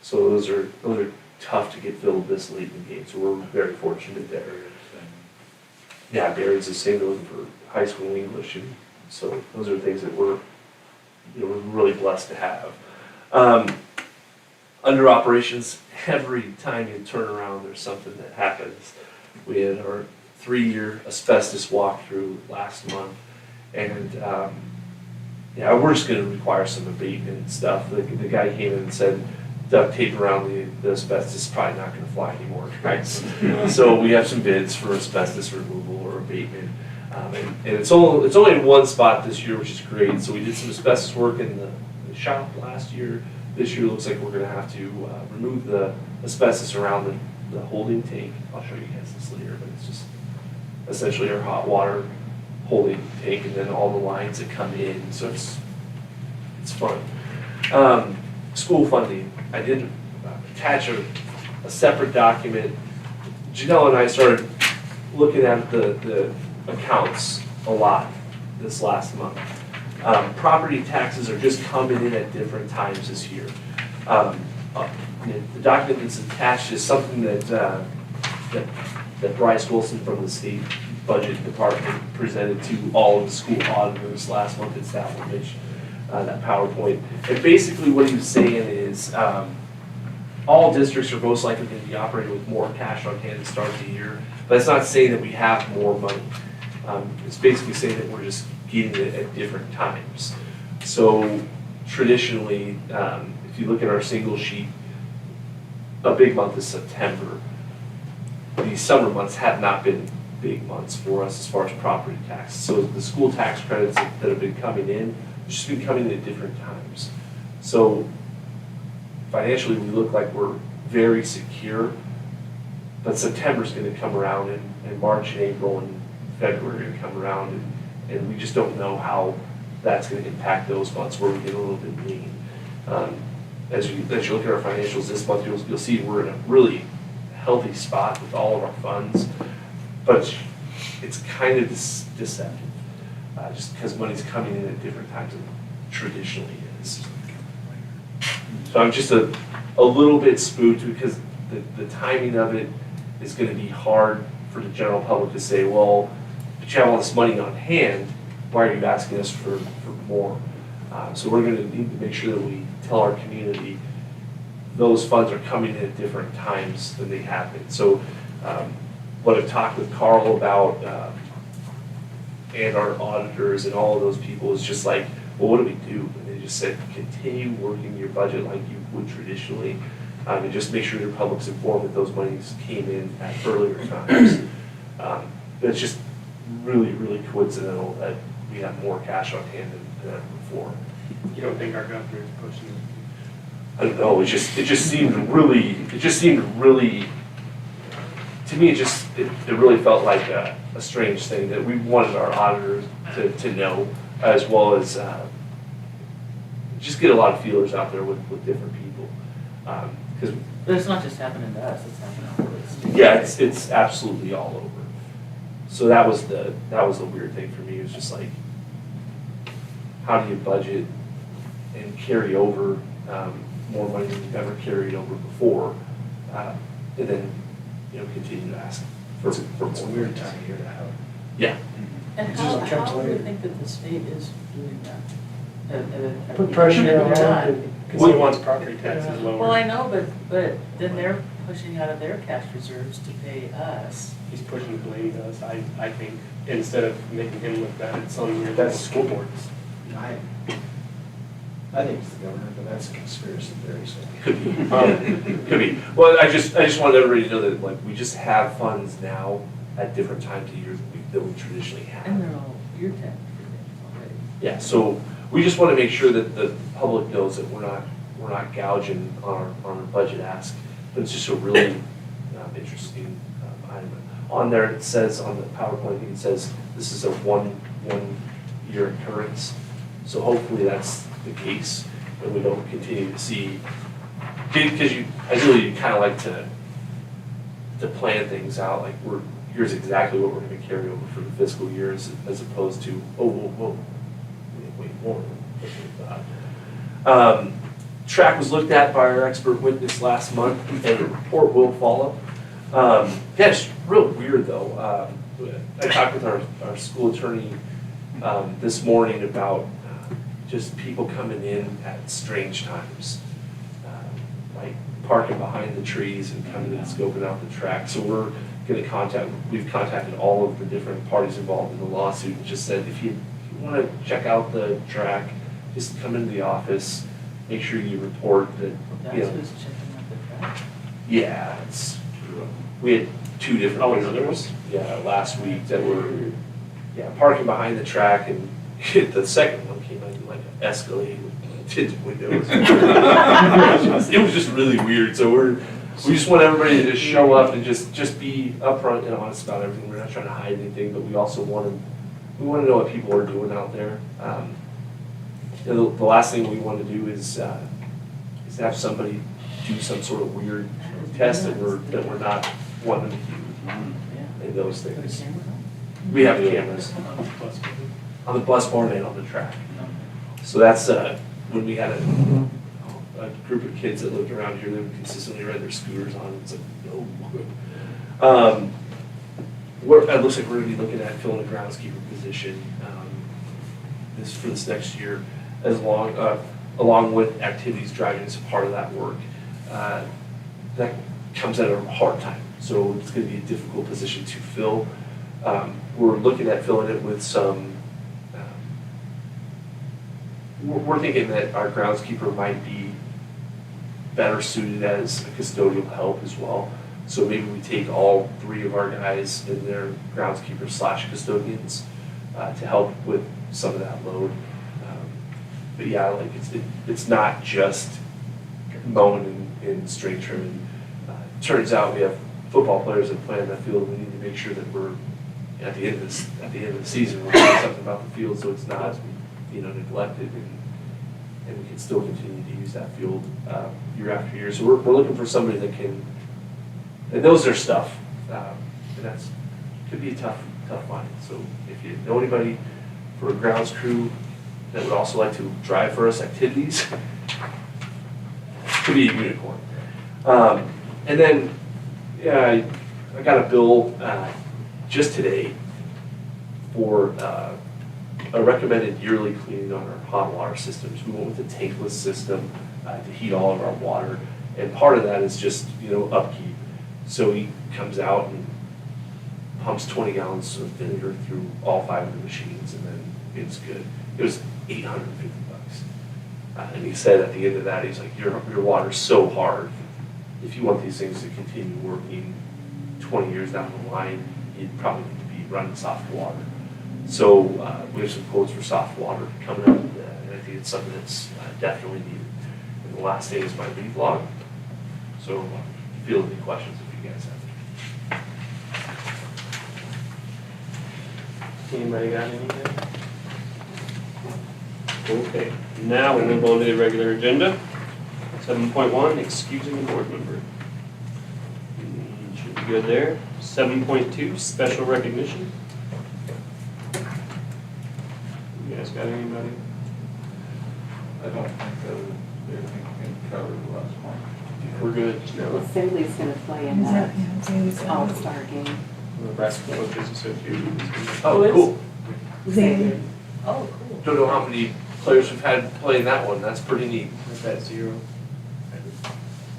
So those are tough to get filled this late in the game, so we're very fortunate there. Yeah, Barry's the same, they're looking for high school English, and so those are things that we're really blessed to have. Under operations, every time you turn around, there's something that happens. We had our 3-year asbestos walkthrough last month, and yeah, we're just going to require some abatement and stuff. The guy came in and said duct tape around the asbestos is probably not going to fly anymore, right? So we have some bids for asbestos removal or abatement. And it's only in one spot this year, which is great. So we did some asbestos work in the shop last year. This year looks like we're going to have to remove the asbestos around the holding tank. I'll show you guys this later, but it's just essentially our hot water holding tank, and then all the lines that come in. So it's fun. School funding. I did attach a separate document. Janelle and I started looking at the accounts a lot this last month. Property taxes are just coming in at different times this year. The document that's attached is something that Bryce Wilson from the state budget department presented to all of the school auditors last month. It's that one, Mitch, that PowerPoint. And basically what he was saying is all districts are most likely going to be operating with more cash on hand to start the year, but it's not saying that we have more money. It's basically saying that we're just getting it at different times. So traditionally, if you look at our single sheet, a big month is September. These summer months have not been big months for us as far as property tax. So the school tax credits that have been coming in, have just been coming in at different times. So financially, we look like we're very secure, but September's going to come around, and March and April and February are going to come around, and we just don't know how that's going to impact those months where we get a little bit lean. As you look at our financials this month, you'll see we're in a really healthy spot with all of our funds, but it's kind of deceptive, just because money's coming in at different times than it traditionally is. So I'm just a little bit spooked, because the timing of it is going to be hard for the general public to say, well, but you have all this money on hand, why are you asking us for more? So we're going to need to make sure that we tell our community those funds are coming in at different times than they have been. So What I've talked with Carl about, and our auditors and all of those people is just like, well, what do we do? And they just said, continue working your budget like you would traditionally, and just make sure your public's informed that those monies came in at earlier times. But it's just really, really coincidental that we have more cash on hand than ever before. You don't think our governor is pushing it? I don't know, it just seemed really, to me, it really felt like a strange thing that we wanted our auditors to know, as well as just get a lot of feelers out there with different people. Because But it's not just happening to us, it's happening all over the state. yeah, it's absolutely all over. So that was the weird thing for me, it was just like, how do you budget and carry over more money than you've ever carried over before, and then, continue to ask for It's a more. weird time of year to have. Yeah. And Just how kept do you later. think that the state is doing that? Put pressure They're on not. him. Because he wants property taxes lower. Well, I know, but then they're pushing out of their cash reserves to pay us. He's pushing the blame to us, I think, instead of making him look bad, it's on your That's- school boards. I think it's the government, but that's a conspiracy theory, so. Could be. Could be. Well, I just wanted everybody to know that, like, we just have funds now at different times of year that we traditionally have. And they're all your tax returns already. Yeah, so we just want to make sure that the public knows that we're not gouging on our budget ask, but it's just a really interesting item. On there, it says, on the PowerPoint, it says this is a one-year occurrence. So hopefully that's the case, and we don't continue to see, because ideally you kind of like to plan things out, like here's exactly what we're going to carry over for the fiscal year, as opposed to, oh, whoa, wait more. Track was looked at by our expert witness last month, and a report will follow. Yeah, it's real weird though. I talked with our school attorney this morning about just people coming in at strange times, like parking behind the trees and coming in and scoping out the track. So we've contacted all of the different parties involved in the lawsuit and just said, if you want to check out the track, just come into the office, make sure you report that, That's who's checking out the track. yeah, we had two different Oh, another visitors, last week that were, parking behind the track, and the second one came in like an Escalade with tinted windows. It was just really weird, so we just want everybody to just show up and just be upfront and honest about everything. We're not trying to hide anything, but we also want to know what people are doing out there. The last thing we want to do is have somebody do some sort of weird test that we're not wanting to do, Yeah. and those Put a things. camera on. We have cameras on the bus barn and on the track. So that's when we had a group of kids that lived around here that would consistently ride their scooters on. It's like, no. It looks like we're going to be looking at filling a groundskeeper position for this next year, along with activities driving as a part of that work. That comes at a hard time, so it's going to be a difficult position to fill. We're looking at filling it with some. We're thinking that our groundskeeper might be better suited as a custodial help as well. So maybe we take all three of our guys in their groundskeepers / custodians to help with some of that load. But yeah, like it's not just mowing and string trimming. Turns out we have football players that play in that field. We need to make sure that we're at the end of the season we're doing something about the field so it's not neglected, and we can still continue to use that field year after year. So we're looking for somebody that knows their stuff, and that's could be a tough find. So if you know anybody for a grounds crew that would also like to drive for us activities, could be a unicorn. And then, I got a bill just today for a recommended yearly cleaning on our hot water systems. We went with the tankless system to heat all of our water, and part of that is just upkeep. So he comes out and pumps 20 gallons of vinegar through all 5 of the machines, and then it's good. It was $850. And he said at the end of that, he's like, your water's so hard. If you want these things to continue working 20 years down the line, you'd probably need to be running soft water. So we have some quotes for soft water coming up, and I think it's something that's definitely needed. And the last day is my lead log. So field any questions if you guys have. Anybody got anything? Okay, now we'll move on to the regular agenda. 7.1, excusing a board member. Should be good there. 7.2, special recognition. You guys got anybody? I don't think that was, everything can cover the last one. We're good. Well, Cindy's gonna play in that all-star game. Nebraska Coaches Association. Oh, cool. Xavier. Oh, cool. Don't know how many players we've had play in that one. That's pretty neat. Is that 0?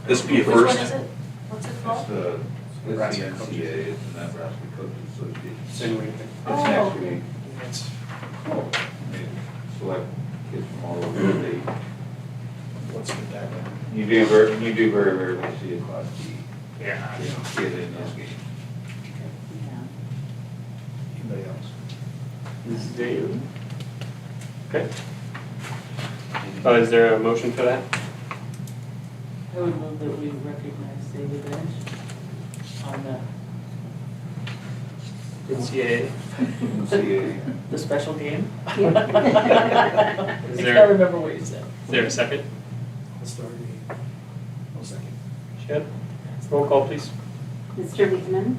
This will be a Which first. one is it? What's it It's called? the Nebraska NCAA, it's the Nebraska Coaches Association. Same week. It's Oh, next okay. week. It's They select kids from all over the state. Let's get that one. You do very well see a Class B. Yeah. You don't see it in those games. Yeah. Anybody else? Zane. Okay. Is there a motion for that? I would move that we recognize David Bench on NCAA. NCAA. the special game. Is I can't there, remember what you said. is there a second? I'll start. I'll second. Shed? Roll call, please. Mr. Lehman,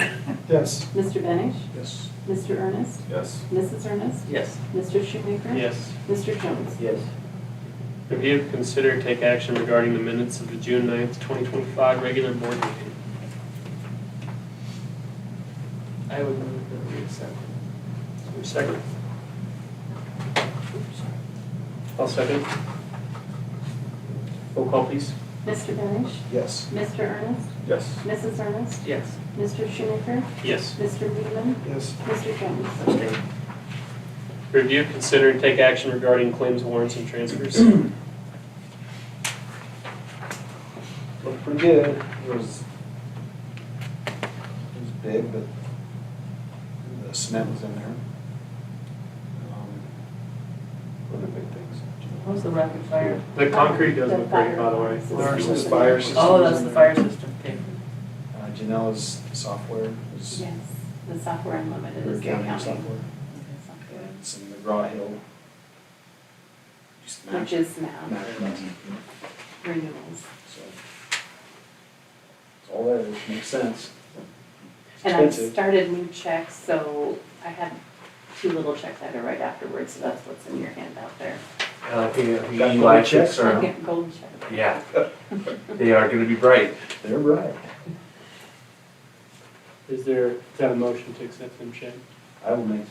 Yes. Mr. Benish, Yes. Mr. Ernest, Yes. Mrs. Ernest, Yes. Mr. Shoemaker. Yes. Mr. Jones. Yes. Review, consider, take action regarding the minutes of the June 9th, 2025 regular board meeting. I would move that we accept. Is there a second? I'll second. Roll call, please. Mr. Benish, Yes. Mr. Ernest, Yes. Mrs. Ernest, Yes. Mr. Shoemaker, Yes. Mr. Lehman, Yes. Mr. Jones. Abstain. Review, consider, and take action regarding claims, warrants, and transfers. Looked pretty good. It was big, but the cement was in there. What are the big things? What was the rapid fire? The concrete does The look great, by the fire way. system. Ours, the fire system. Oh, was that's in the there. fire system, okay. Janela's software was Yes, the software unlimited her is the accounting accounting. software. And some McGraw-Hill. Just Which is now match. renewals. So it's all there, it makes sense. It's And I've expensive. started new checks, so I had 2 little checks I had to write afterwards, so that's what's in your handout there. I think Got Eli gold checks checks? I are, get gold check. yeah, they are gonna be bright. They're right. Is that a motion to accept them, Shed? I will make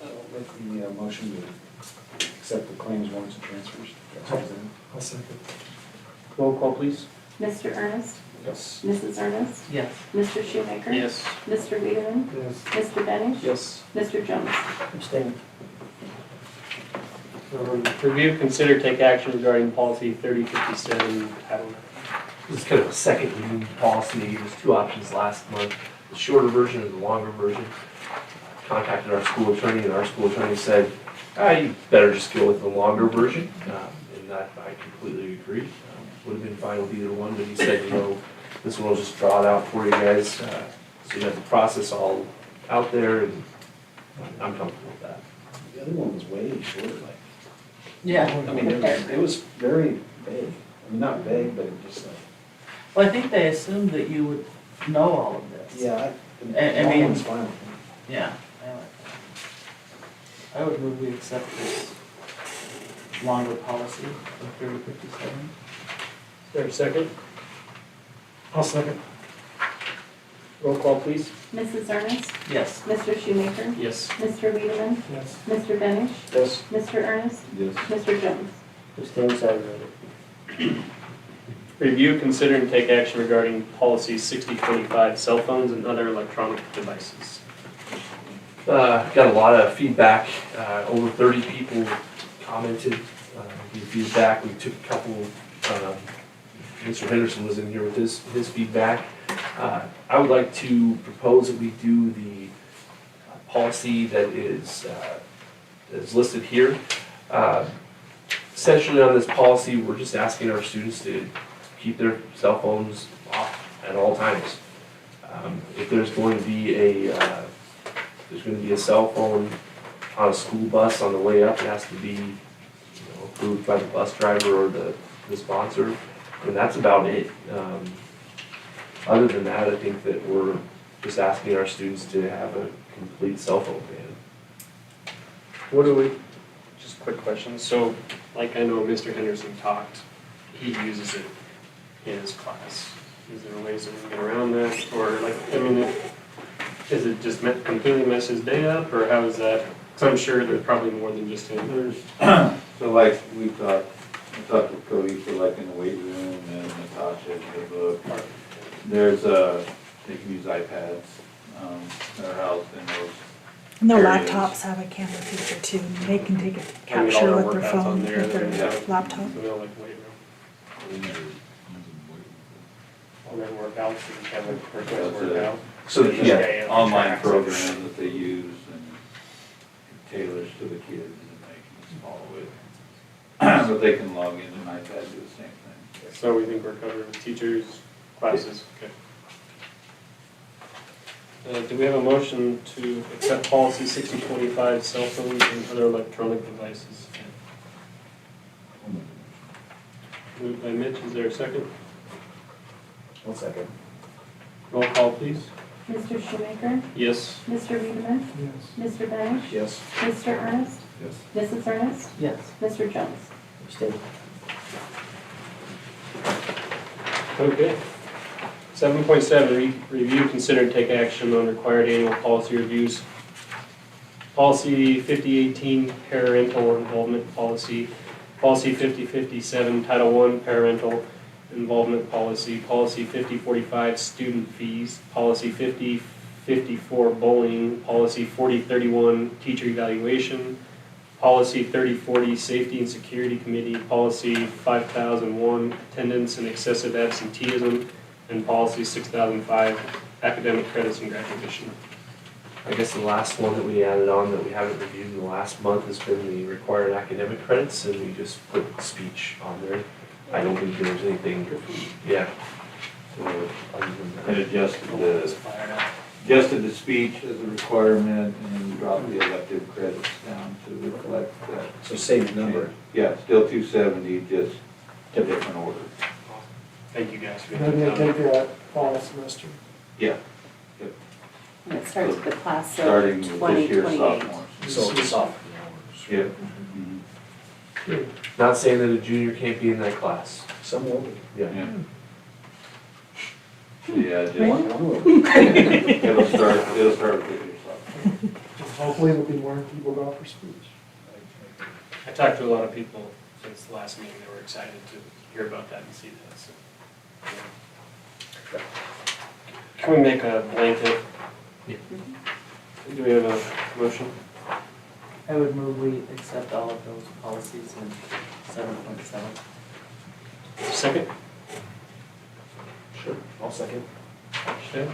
the motion to accept the claims, warrants, and transfers. I'll second. Roll call, please. Mr. Ernest, Yes. Mrs. Ernest, Yes. Mr. Shoemaker. Yes. Mr. Lehman, Yes. Mr. Benish. Yes. Mr. Jones. Abstain. Review, consider, take action regarding policy 3057, Title IX. This is kind of a second reading policy. They gave us 2 options last month, the shorter version and the longer version. Contacted our school attorney, and our school attorney said, you better just go with the longer version. And that, I completely agree. Would have been fine with either one, but he said, this one will just draw it out for you guys. So you have the process all out there, and I'm comfortable with that. The other one was way shorter, like. Yeah. I mean, it was very vague. I mean, not vague, but it just like, Well, I think they assumed that you would know all of this. yeah, I the mean- long one's fine with me. Yeah, I like that. I would move we accept this longer policy of 3057. Is there a second? I'll second. Roll call, please. Mrs. Ernest, Yes. Mr. Shoemaker, Yes. Mr. Lehman, Yes. Mr. Benish, Yes. Mr. Ernest, Yes. Mr. Jones. Abstain, so I read it. Review, consider, and take action regarding policy 6025, cell phones and other electronic devices. Got a lot of feedback, over 30 people commented, gave feedback, we took a couple, Mr. Henderson was in here with his feedback. I would like to propose that we do the policy that is listed here. Essentially on this policy, we're just asking our students to keep their cell phones off at all times. If there's going to be a cell phone on a school bus on the way up, it has to be, approved by the bus driver or the sponsor, and that's about it. Other than that, I think that we're just asking our students to have a complete cell phone ban. What do we, just a quick question, so like I know Mr. Henderson talked, he uses it in his class. Is there ways that we can get around that, or like, I mean, is it just completely mess his day up, or how is that? Because I'm sure there's probably more than just him. There's, so like we talked with Cody for like in the weight room and Natasha in her book. There's they can use iPads, that are housed in those. And their areas. laptops have a camera feature too, and they can take a I mean, all capture our with their workouts phone, on there, with they're their gonna laptop. So they'll like weight room. All their workouts, you can have like personalized That's it. workout. So, Just yeah, stay on online track. programs that they use and tailors to the kids and they can just follow it. But they can log in an iPad, do the same thing. So we think we're covered with teachers, classes, okay. Do we have a motion to accept policy 6025, cell phones and other electronic devices? Moved by Mitch, is there a second? 1 second. Roll call, please. Mr. Shoemaker? Yes. Mr. Wiedemann? Yes. Mr. Benish? Yes. Mr. Ernest? Yes. Mrs. Ernest? Yes. Mr. Jones? Okay. 7.7, review, consider, and take action on required annual policy reviews. Policy 5018, parental involvement policy. Policy 5057, Title I, parental involvement policy. Policy 5045, student fees. Policy 5054, bullying. Policy 4031, teacher evaluation. Policy 3040, Safety and Security Committee, Policy 5001, Attendance and Excessive Absenteeism, and Policy 6005, Academic Credits and Graduation. I guess the last one that we added on that we haven't reviewed in the last month has been the required academic credits, and we just put speech on there. I don't think there was anything, yeah. So Other than it that. adjusted the speech as a requirement and then dropped the elective credits down to reflect that. So same number. Yeah, still 270, just a different order. Thank you guys for Then they that. take that fall semester. Yeah, And it starts with the class of starting this year 2028. sophomores. So it's sophomores. Yeah. Good. Not saying that a junior can't be in that class. Some will be. Yeah. Yeah. Yeah, just, One will. it'll start with this year sophomore. Hopefully there'll be more people go out for speech. I talked to a lot of people since the last meeting, they were excited to hear about that and see that, so. yeah. Can we make a blanket? Yeah. Do we have a motion? I would move we accept all of those policies in 7.7. Second? Sure, I'll second. Okay.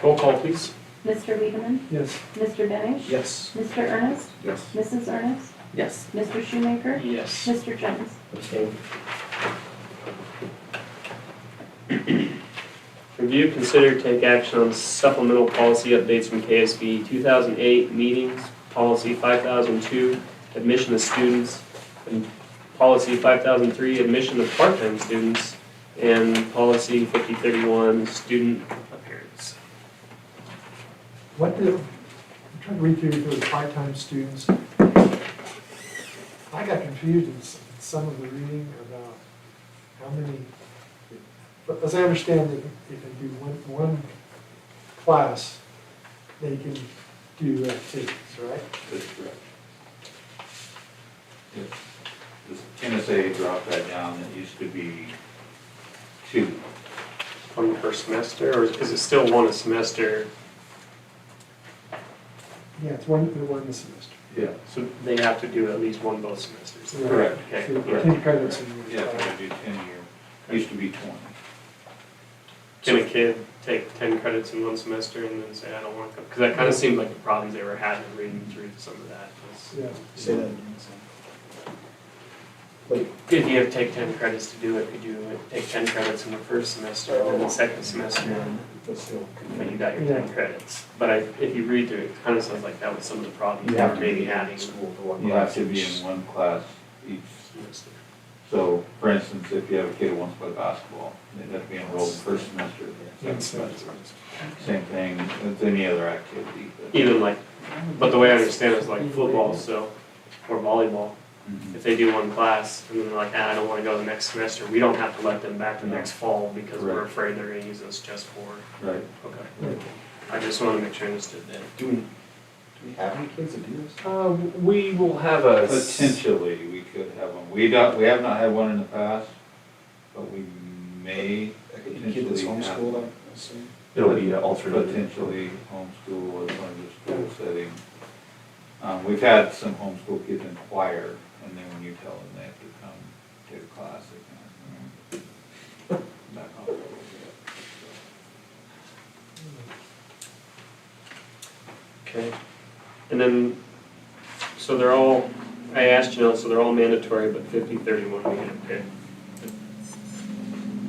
Roll call, please. Mr. Wiedemann? Yes. Mr. Benish? Yes. Mr. Ernest? Yes. Mrs. Ernest? Yes. Mr. Shoemaker? Yes. Mr. Jones? Abstain. Review, consider, take action on supplemental policy updates from KSB 2008 meetings, policy 5002, admission of students, and policy 5003, admission of part-time students, and policy 5031, student appearance. What did, I'm trying to read through the part-time students. I got confused in some of the reading about how many, but as I understand, if they do one class, they can do activities, right? That's correct. Yes. This NSA dropped that down, it used to be 2. One per semester, or is it still one a semester? Yeah, it's one a semester. Yeah. So they have to do at least one both semesters? Correct. Okay, So yeah. 10 credits in your Yeah, class. we do 10 year, used to be 20. Can a kid take 10 credits in one semester and then say, I don't want to come? Because that kind of seemed like the problems they were having reading through some of that. was- Yeah. Say that again. If you have to take 10 credits to do it, could you take 10 credits in the first semester and then the second semester, but you got your 10 credits? But if you read through it, it kind of sounds like that was some of the problems You they have were to maybe be having. in school for one You have class to be each. in one class each. semester. So, for instance, if you have a kid who wants to play basketball, they'd have to be enrolled in first semester. That's- second semester. Same thing as any other activity. but- Even like, but the way I understand it is like football, so, or volleyball. Mhm. If they do one class and then they're like, I don't want to go the next semester, we don't have to let them back the No. next fall because we're Correct. afraid they're going to use us just for, Right. okay. I just want to make sure I understood that. Do we have any kids that do this? We will have a. Potentially, we could have one. We have not had one in the past, but we may Like a kid that's potentially have homeschooled, one. I assume? It'll be an alternate. Potentially homeschool or one of the school setting. We've had some homeschool kids in choir, and then when you tell them they have to come take a class, they kind of, back off a little bit. Okay. And then, so they're all, I asked you, so they're all mandatory, but 50-31 we can pick.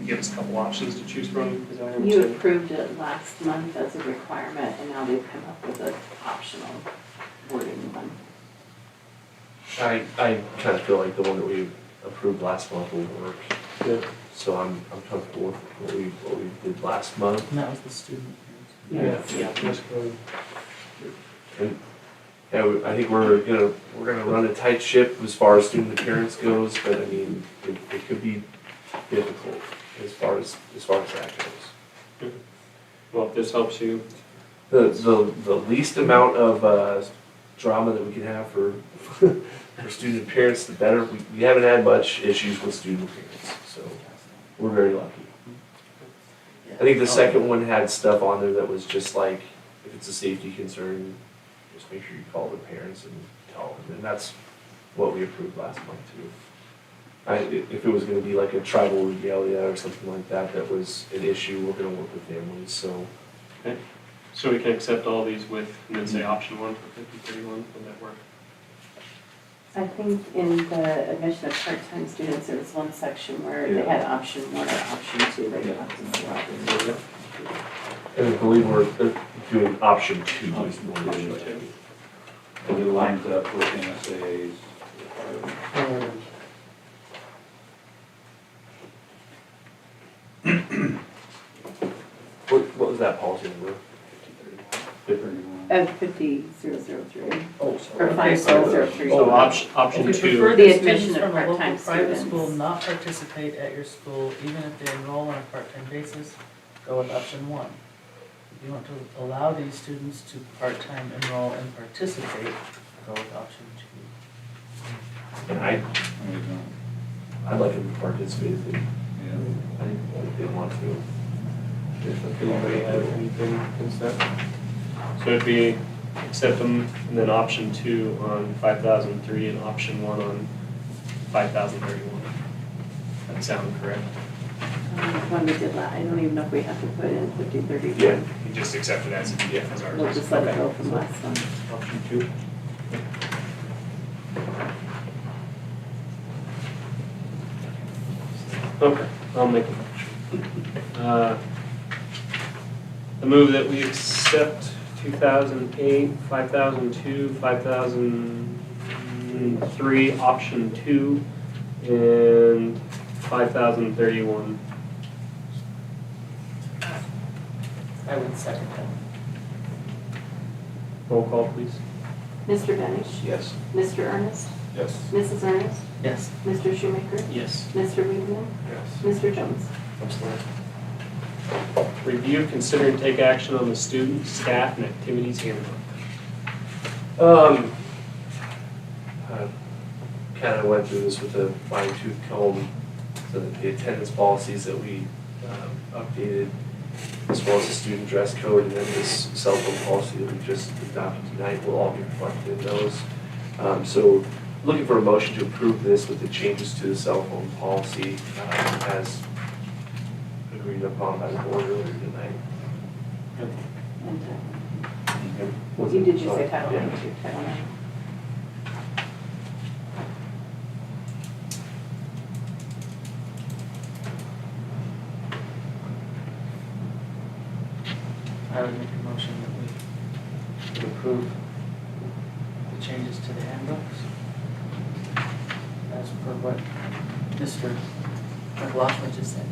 Give us a couple options to choose from, is that what I'm You saying? approved it last month as a requirement, and now they've come up with an optional wording one. I kind of feel like the one that we approved last month will work. Yeah. So I'm comfortable with what we did last month. And that was the student. Yes. Yeah. That's good. And, yeah, I think we're gonna run a tight ship as far as student appearance goes, but I mean, it could be difficult as far as that goes. Well, if this helps you, The least amount of drama that we can have for for student appearance, the better. We haven't had much issues with student appearance, so we're very lucky. I think the second one had stuff on there that was just like, if it's a safety concern, just make sure you call the parents and tell them, and that's what we approved last month too. If it was gonna be like a tribal regalia or something like that, that was an issue, we're gonna work with families, so. so we can accept all these with, and then say option 1 for 50-31, would that work? I think in the admission of part-time students, there was one section where they had option 1 or option 2, they would have to select. And I believe we're doing option 2 is more than Option like- 2. And it lines up with NSA's. What was that policy number? 31. 50,003, Oh, or sorry. 5003. So option If 2. you prefer The that admission students of from a local part-time private students. school not participate at your school, even if they enroll on a part-time basis, go with option 1. If you want to allow these students to part-time enroll and participate, go with option 2. And I'd like them to participate if they, if they want to. If anybody have anything against that? So it'd be accept them, and then option 2 on 5003 and option 1 on 5031. That sound correct? When we did that, I don't even know if we have to put in 5031. Yeah, you just accept it as ours. We'll just let it Okay. go from last one. Option 2. Okay, I'll make a motion. I move that we accept 2008, 5002, 5003, option 2, and 5031. I would second that. Roll call, please. Mr. Benish? Yes. Mr. Ernest? Yes. Mrs. Ernest? Yes. Mr. Shoemaker? Yes. Mr. Weedman? Yes. Mr. Jones? Review, consider, and take action on the student, staff, and activities handbook. Kind of went through this with a fine tooth comb, so that the attendance policies that we updated, as well as the student dress code, and then this cell phone policy that we just adopted tonight will all be reflected in those. So looking for a motion to approve this with the changes to the cell phone policy as agreed upon by the board earlier tonight. And you did you say Title IX too, Title IX? I would make a motion that we approve the changes to the handbooks as per what Mr. McLaughlin just said.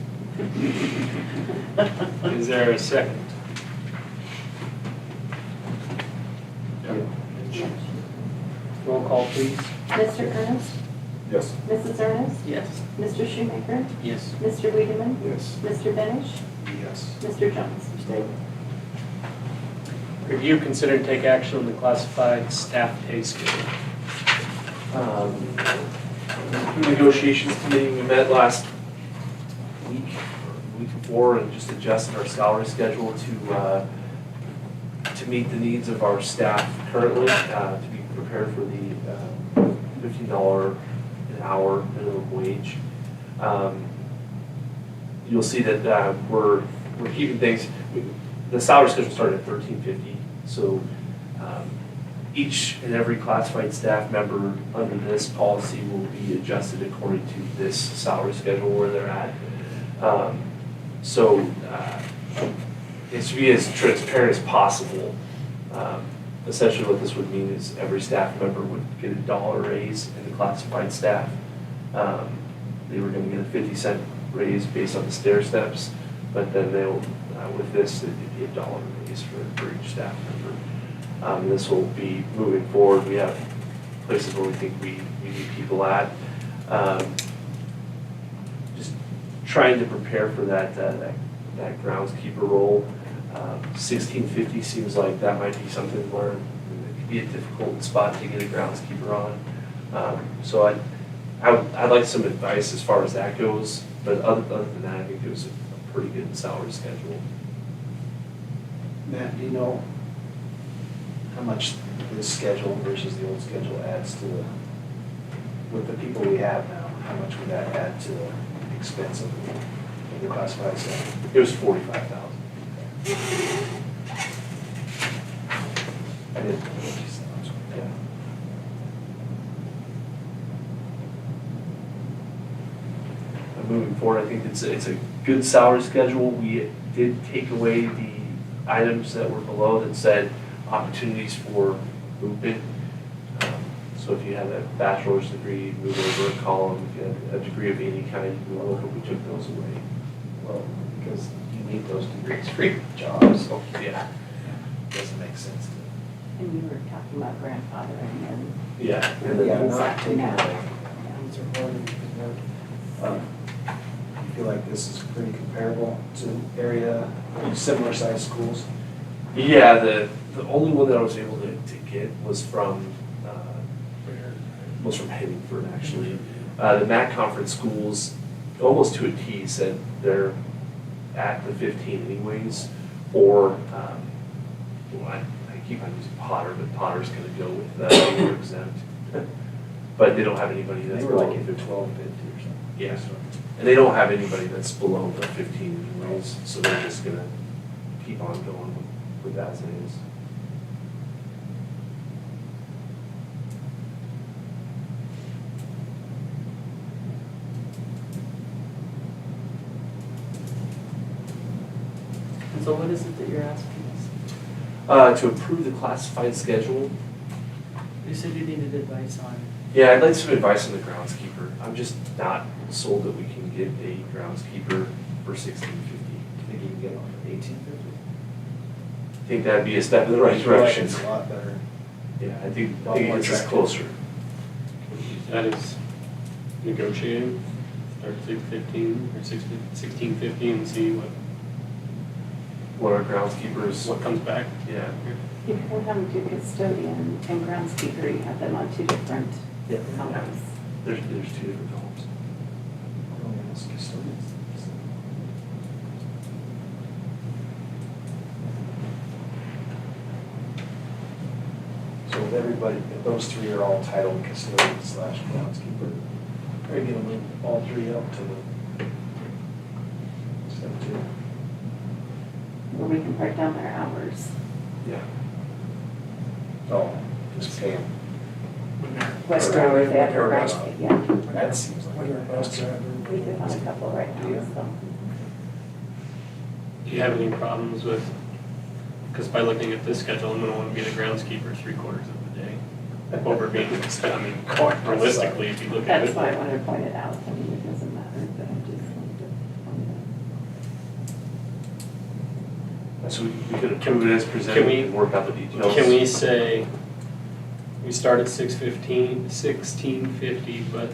Is there a second? Roll call, please. Mr. Ernest? Yes. Mrs. Ernest? Yes. Mr. Shoemaker? Yes. Mr. Wiedemann? Yes. Mr. Benish? Yes. Mr. Jones? Review, consider and take action on the classified staff pay scale. Negotiations committee, we met last week, or week before, and just adjusted our salary schedule to meet the needs of our staff currently, to be prepared for the $15 an hour minimum wage. You'll see that we're keeping things, the salary schedule started at $13.50, so each and every classified staff member under this policy will be adjusted according to this salary schedule where they're at. So it's to be as transparent as possible. Essentially what this would mean is every staff member would get a $1 raise in the classified staff. They were going to get a 50-cent raise based on the stair steps, but then they'll, with this, it'd be a $1 raise for each staff member. This will be moving forward. We have places where we think we need people at. Just trying to prepare for that groundskeeper role. 1650 seems like that might be something where it could be a difficult spot to get a groundskeeper on. So I'd like some advice as far as that goes, but other than that, I think it was a pretty good salary schedule. Matt, do you know how much this schedule versus the old schedule adds to with the people we have now, how much would that add to the expense of the classified staff? It was 45,000. I didn't know what you said. Yeah. Moving forward, I think it's a good salary schedule. We did take away the items that were below that said opportunities for movement. So if you had a bachelor's degree, move over a column. If you had a degree of any kind, you move over. We took those away. Well, because you need those degrees for your jobs, so Yeah. it doesn't make sense to. And you were talking about grandfathering and. Yeah. And then Yeah, it's not up to taking now. away. These are more than you can work. I feel like this is pretty comparable to area, similar sized schools. Yeah, the only one that I was able to get was from Henningford, actually. The MAC conference schools, almost to a T, said they're at the 15 anyways, or, well, I keep on using Potter, but Potter's gonna go with they were exempt. But they don't have anybody that's They were below like the in 12, 50 or something. Yeah. And they don't have anybody that's below the 15 anyways, so they're just gonna keep on going with that as it is. And so what is it that you're asking us? To approve the classified schedule, You said you needed advice on. yeah, I'd like some advice on the groundskeeper. I'm just not sold that we can get a groundskeeper for $16.50. Think you can get on 1850? I think that'd be a step in the right direction. It's a lot better. Yeah, I think Lot more it's just attractive. closer. That is negotiating, start at 15 or 16.50 and see What our groundskeepers, what comes back. yeah. You can have a custodian and groundskeeper, you have them on two different Yeah. salaries. There's two different columns. Custodians. everybody, those three are all titled custodian slash groundskeeper. Are you gonna move all three up to the step two? Where we can break down their hours. Yeah. Oh, just pay them. What hours they have to write, yeah. That seems like. When they're bus driver. We do have a couple right now, so. Do you have any problems with, because by looking at this schedule, I'm gonna wanna be the groundskeeper 3/4 of the day. Over being, I mean, realistically, if you look at That's it. why I wanted to point it out. I mean, it doesn't matter, but I just wanted to point it out. So we could approve it as presented Can we- and work out the details. Can we say, we start at 1650, but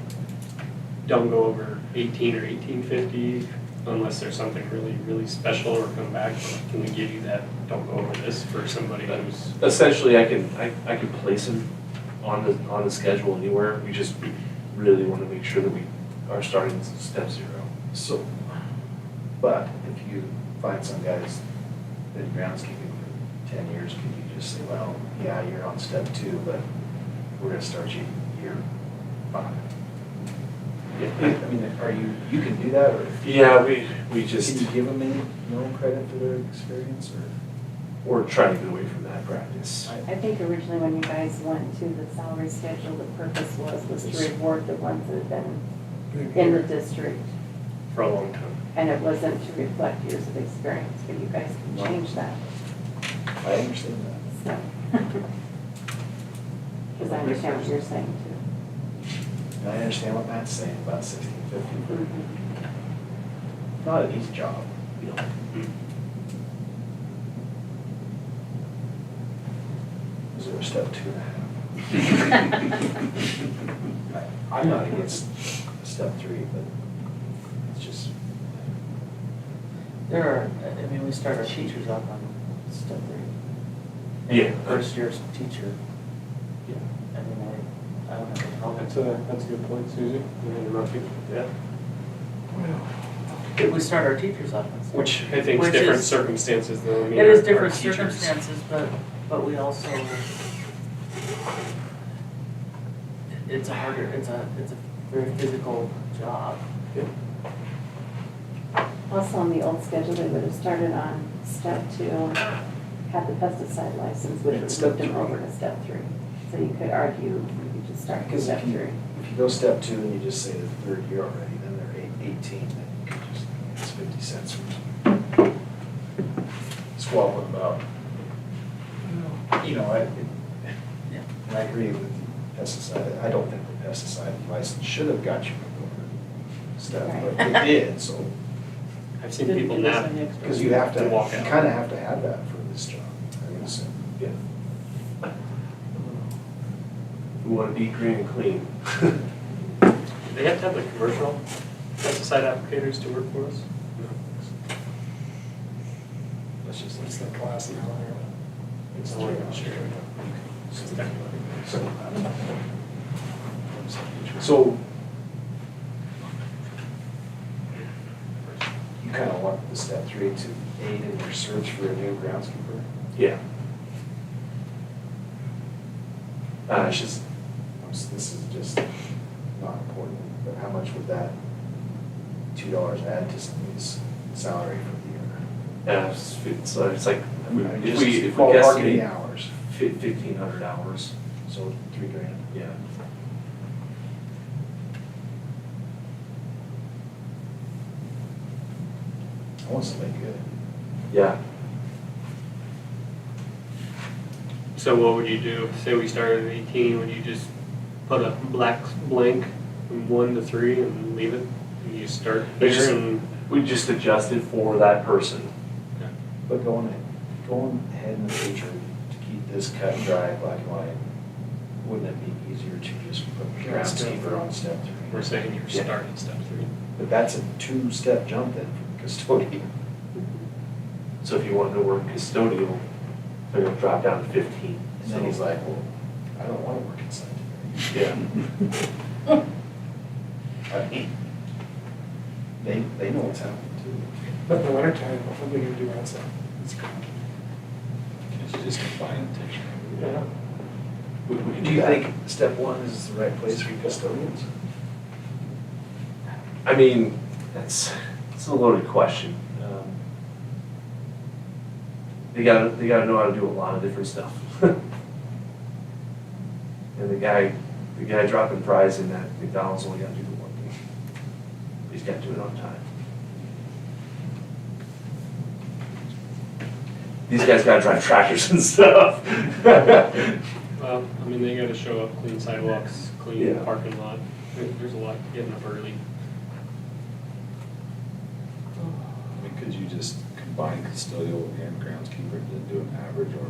don't go over 18 or 1850 unless there's something really, really special or come back? Can we give you that, don't go over this for somebody who's, Essentially, I can place him on the schedule anywhere. We just really want to make sure that we are starting step 0. So, but if you find some guys been groundskeeping for 10 years, can you just say, well, yeah, you're on step 2, but we're gonna start you year 5? I mean, are you can do that, or Yeah, we can just, you give them any, no credit for their experience, or? we're trying to get away from that practice. I think originally when you guys went to the salary schedule, the purpose was to reward the ones that have been in the district. for a long time? And it wasn't to reflect years of experience, but you guys can change that, I understand that. so. Because I understand what you're saying too. And I understand what Matt's saying about 1650. Mhm. Not an easy job, you know. Is there a step 2.5? I'm not against step 3, but it's just, There are, I mean, we start our teachers off on step 3. Yeah. First year's teacher. Yeah. I mean, I don't have a problem. That's a good point, Susie. Yeah. We start our teachers off on step. Which I think is Which different is- circumstances though. I mean, It is our different teachers- circumstances, but we also, it's a harder, it's a very physical job. Also, on the old schedule, they would have started on step 2, had the pesticide license, which would have Step moved them 3. over to step 3. So you could argue, you could just start with because step if you 3. go step 2 and you just say the third year already, then they're 18, then you could just, it's 50 cents or squabbling about. You know, Yeah. and I agree with the pesticide. I don't think the pesticide license should have got you over step, but it did, so. I've seen people nap. Because you have to, you walk out. kind of have to have that for this job, I would assume. Yeah. We want to be green and clean. They have to have the commercial pesticide applicators to work for us? Let's just, It's the class now. it's I the wasn't sure. So, I don't know. So, you kind of want the step 3 to aid in your search for a new groundskeeper? Yeah. It's just, This is just not important, but how much would that $2 add to somebody's salary for the year? it's like, if we Just ballparking the guesstimate hours, 1,500 hours, so $3,000. yeah. I want somebody good. Yeah. So what would you do? Say we started at 18, would you just put a blank from 1 to 3 and leave it? And you start We just- there and, We just adjusted for that person. But going ahead in the future to keep this cut and dry, black and white, wouldn't it be easier to just put groundskeeper on step 3? we're saying you're Yeah. starting step 3. But that's a 2-step jump then from custodian. So if you want to work custodial, they're going to drop down to 15. And then he's like, well, I don't want to work inside Yeah. I mean, they know what's happening too. But in the wintertime, what are they gonna do outside? It's cold. It's just a fine Yeah. we can Do do you that. think step one is the right place for custodians? I mean, it's a loaded question. They gotta know how to do a lot of different stuff. And the guy dropping fries in that McDonald's only gotta do the one thing. He's gotta do it on time. These guys gotta drive tractors and stuff. Well, I mean, they gotta show up, clean sidewalks, clean Yeah. parking lot. There's a lot, getting up early. I mean, could you just combine custodial and groundskeeper and do an average or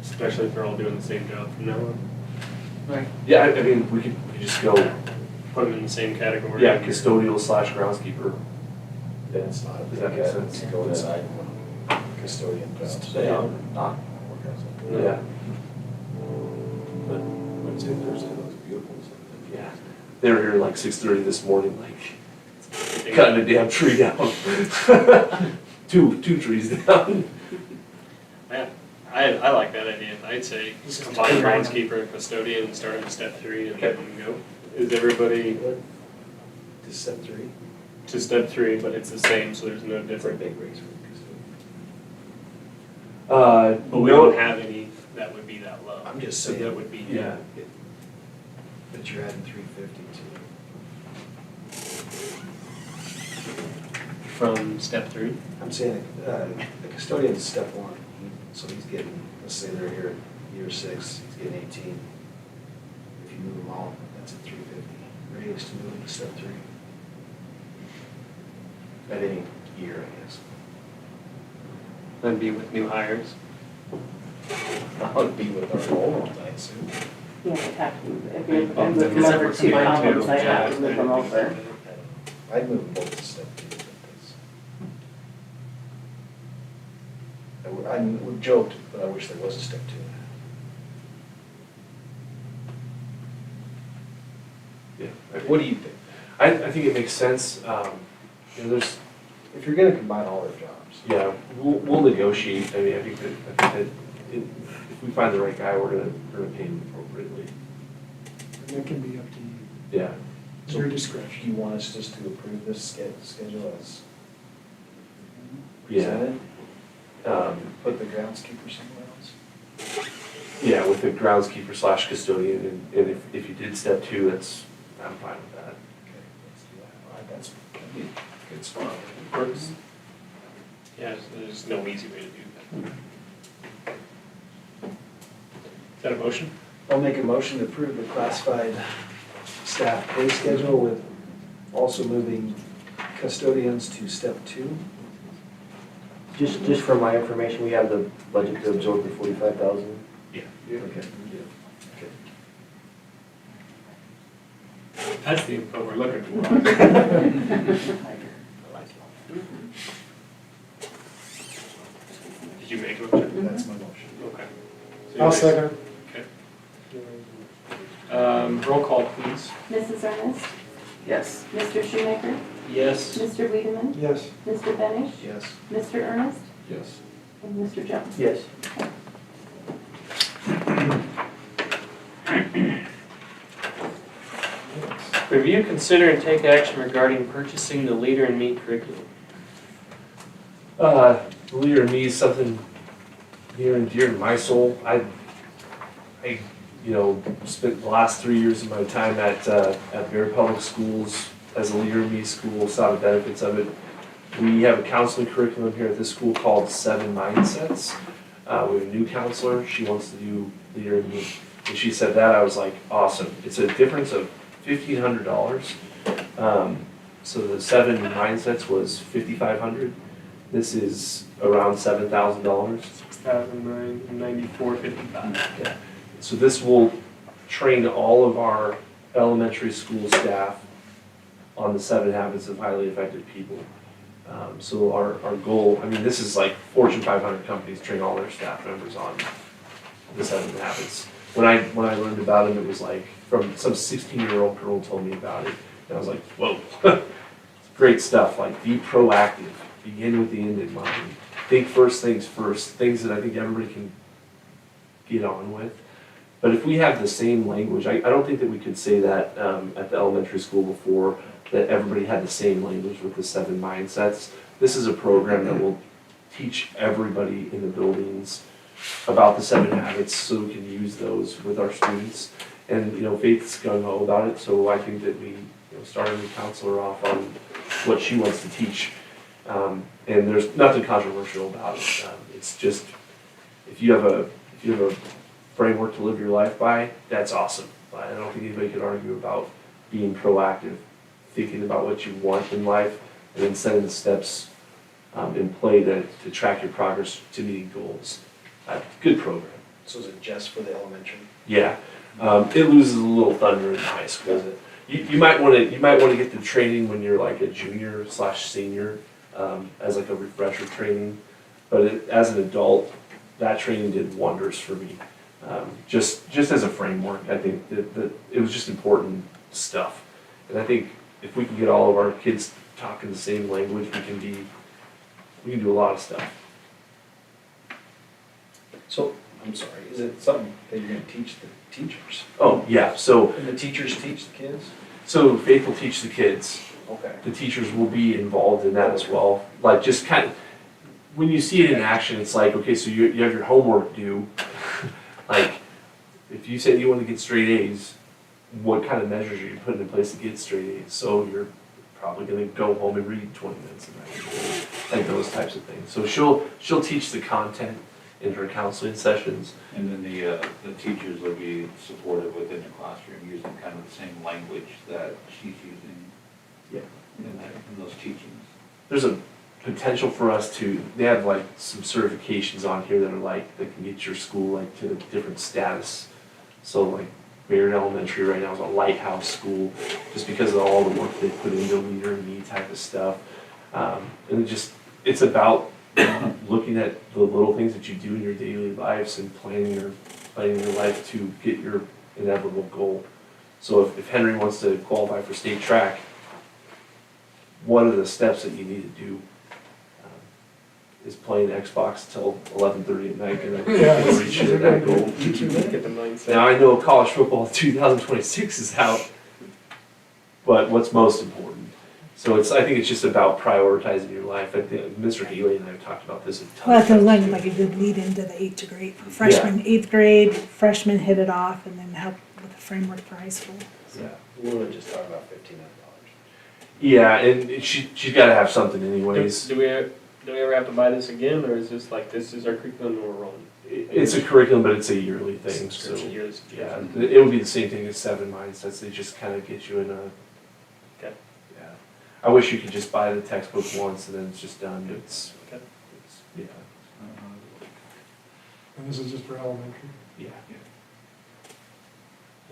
Especially if they're all doing the same job from now on. Right. Yeah, I mean, we could just go, Put them in the same category. yeah, custodial / groundskeeper. Then it's not a Does that big make get sense? to go inside custodian jobs. They are not work as Yeah. But Wednesday, Thursday looks beautiful. So. Yeah. They were here like 6:30 this morning, like cutting a damn tree down. Two trees down. Yeah, I like that idea. I'd say combine groundskeeper and custodian and start on step 3 and then go. Is everybody To step three, to step 3, but it's the same, so there's no it's a difference. big raise for custodian. But we don't have any that would be that low. I'm just So saying. that would be. Yeah. But you're adding 350 From step 3? to, I'm saying, the custodian's step one, so he's getting, let's say they're here year 6, he's getting 18. If you move them all, that's a 350 raise to move them to step 3. At any year, I guess. That'd be with new hires. That would be with our old ones, I assume. Yeah, they have to, if you're Bump moving them them over to to mine columns, too. I have to move them over. I'd move them both to step 2. We joked, but I wish there was a step 2. Yeah. What do you think? I think it makes sense. There's, If you're gonna combine all their jobs. yeah, we'll negotiate. I mean, I think that if we find the right guy, we're gonna pay him appropriately. And that can be up to you, Yeah. it's your Do discretion. you want us just to approve this schedule as Yeah. presented? Um, Put the groundskeeper somewhere else? Yeah, with the groundskeeper / custodian, and if you did step 2, I'm fine with that. Okay, let's do that. All right, that'd be a good spot. Works. Yeah, there's no easy way to do that. Is that a motion? I'll make a motion to approve the classified staff pay schedule with also moving custodians to step 2. Just for my information, we have the budget to absorb the 45,000. Yeah. Okay. That's the info we're looking for. I like it. Did you make a motion? That's my motion. Okay. I'll second. Okay. Roll call, please. Mrs. Ernest? Yes. Mr. Shoemaker? Yes. Mr. Wiedemann? Yes. Mr. Benish? Yes. Mr. Ernest? Yes. And Mr. Jones? Yes. Review, consider, and take action regarding purchasing the Leader in Me curriculum. The Leader in Me is something near and dear to my soul. I spent the last 3 years of my time at Bear Public Schools as a Leader in Me school, saw the benefits of it. We have a counseling curriculum here at this school called 7 Mindsets. We have a new counselor, she wants to do Leader in Me. And she said that, I was like, awesome. It's a difference of $1,500. So the 7 Mindsets was $5,500. This is around $7,000. $6,994.55. Yeah. So this will train all of our elementary school staff on the 7 habits of highly effective people. So our goal, I mean, this is like Fortune 500 companies train all their staff members on the 7 habits. When I learned about them, it was like from some 16-year-old girl told me about it, and I was like, whoa, great stuff. Like be proactive, begin with the end in mind, think first things first, things that I think everybody can get on with. But if we have the same language, I don't think that we could say that at the elementary school before, that everybody had the same language with the 7 mindsets. This is a program that will teach everybody in the buildings about the 7 habits so we can use those with our students. And, Faith's gung-ho about it, so I think that we start a new counselor off on what she wants to teach. And there's nothing controversial about it. It's just, if you have a framework to live your life by, that's awesome. I don't think anybody could argue about being proactive, thinking about what you want in life, and then setting the steps in play to track your progress to meeting goals. Good program. So is it just for the elementary? Yeah, it loses a little thunder in high school. Does it? You might want to get the training when you're like a junior/senior as like a refresher training, but as an adult, that training did wonders for me. Just as a framework, I think that it was just important stuff, and I think if we can get all of our kids talking the same language, we can do a lot of stuff. So, I'm sorry, is it something that you're gonna teach the teachers? Oh yeah, so And the teachers teach the kids? Faith will teach the kids. Okay. The teachers will be involved in that as well. Like just kind of, when you see it in action, it's like, okay, so you have your homework due. Like, if you said you want to get straight A's, what kind of measures are you putting in place to get straight A's? So you're probably going to go home and read 20 minutes a night, like those types of things. So she'll teach the content in her counseling sessions. And then the teachers will be supportive within the classroom using kind of the same language that she's using Yeah. in those teachings. There's a potential for us they have like some certifications on here that are like, that can get your school like to a different status. So like Bayard Elementary right now is a lighthouse school, just because of all the work they put into Leader in Me type of stuff. And it's about looking at the little things that you do in your daily lives and planning your life to get your inevitable goal. So if Henry wants to qualify for state track, what are the steps that you need to do? Is playing Xbox till 11:30 at night and then reach that goal? Get the mindset. Now I know college football 2026 is out, but what's most important? So I think it's just about prioritizing your life. I think Mr. Healy and I have talked about this a ton. Well, of that's times, like too. a good lead into the 8th grade. Freshman, 8th grade, freshmen hit it off and then help with the framework for high school. Yeah. We were just talking about $1,500. Yeah, and she's got to have something anyways. Do we ever have to buy this again, or is this like, this is our curriculum and we're rolling? It's a curriculum, but it's a yearly thing. So Subscription, yearly yeah, subscription. it would be the same thing as 7 Mindsets. They just kind of get you in a. Okay. Yeah. I wish you could just buy the textbook once and then it's just done. It's yeah. And this is just for elementary? Yeah.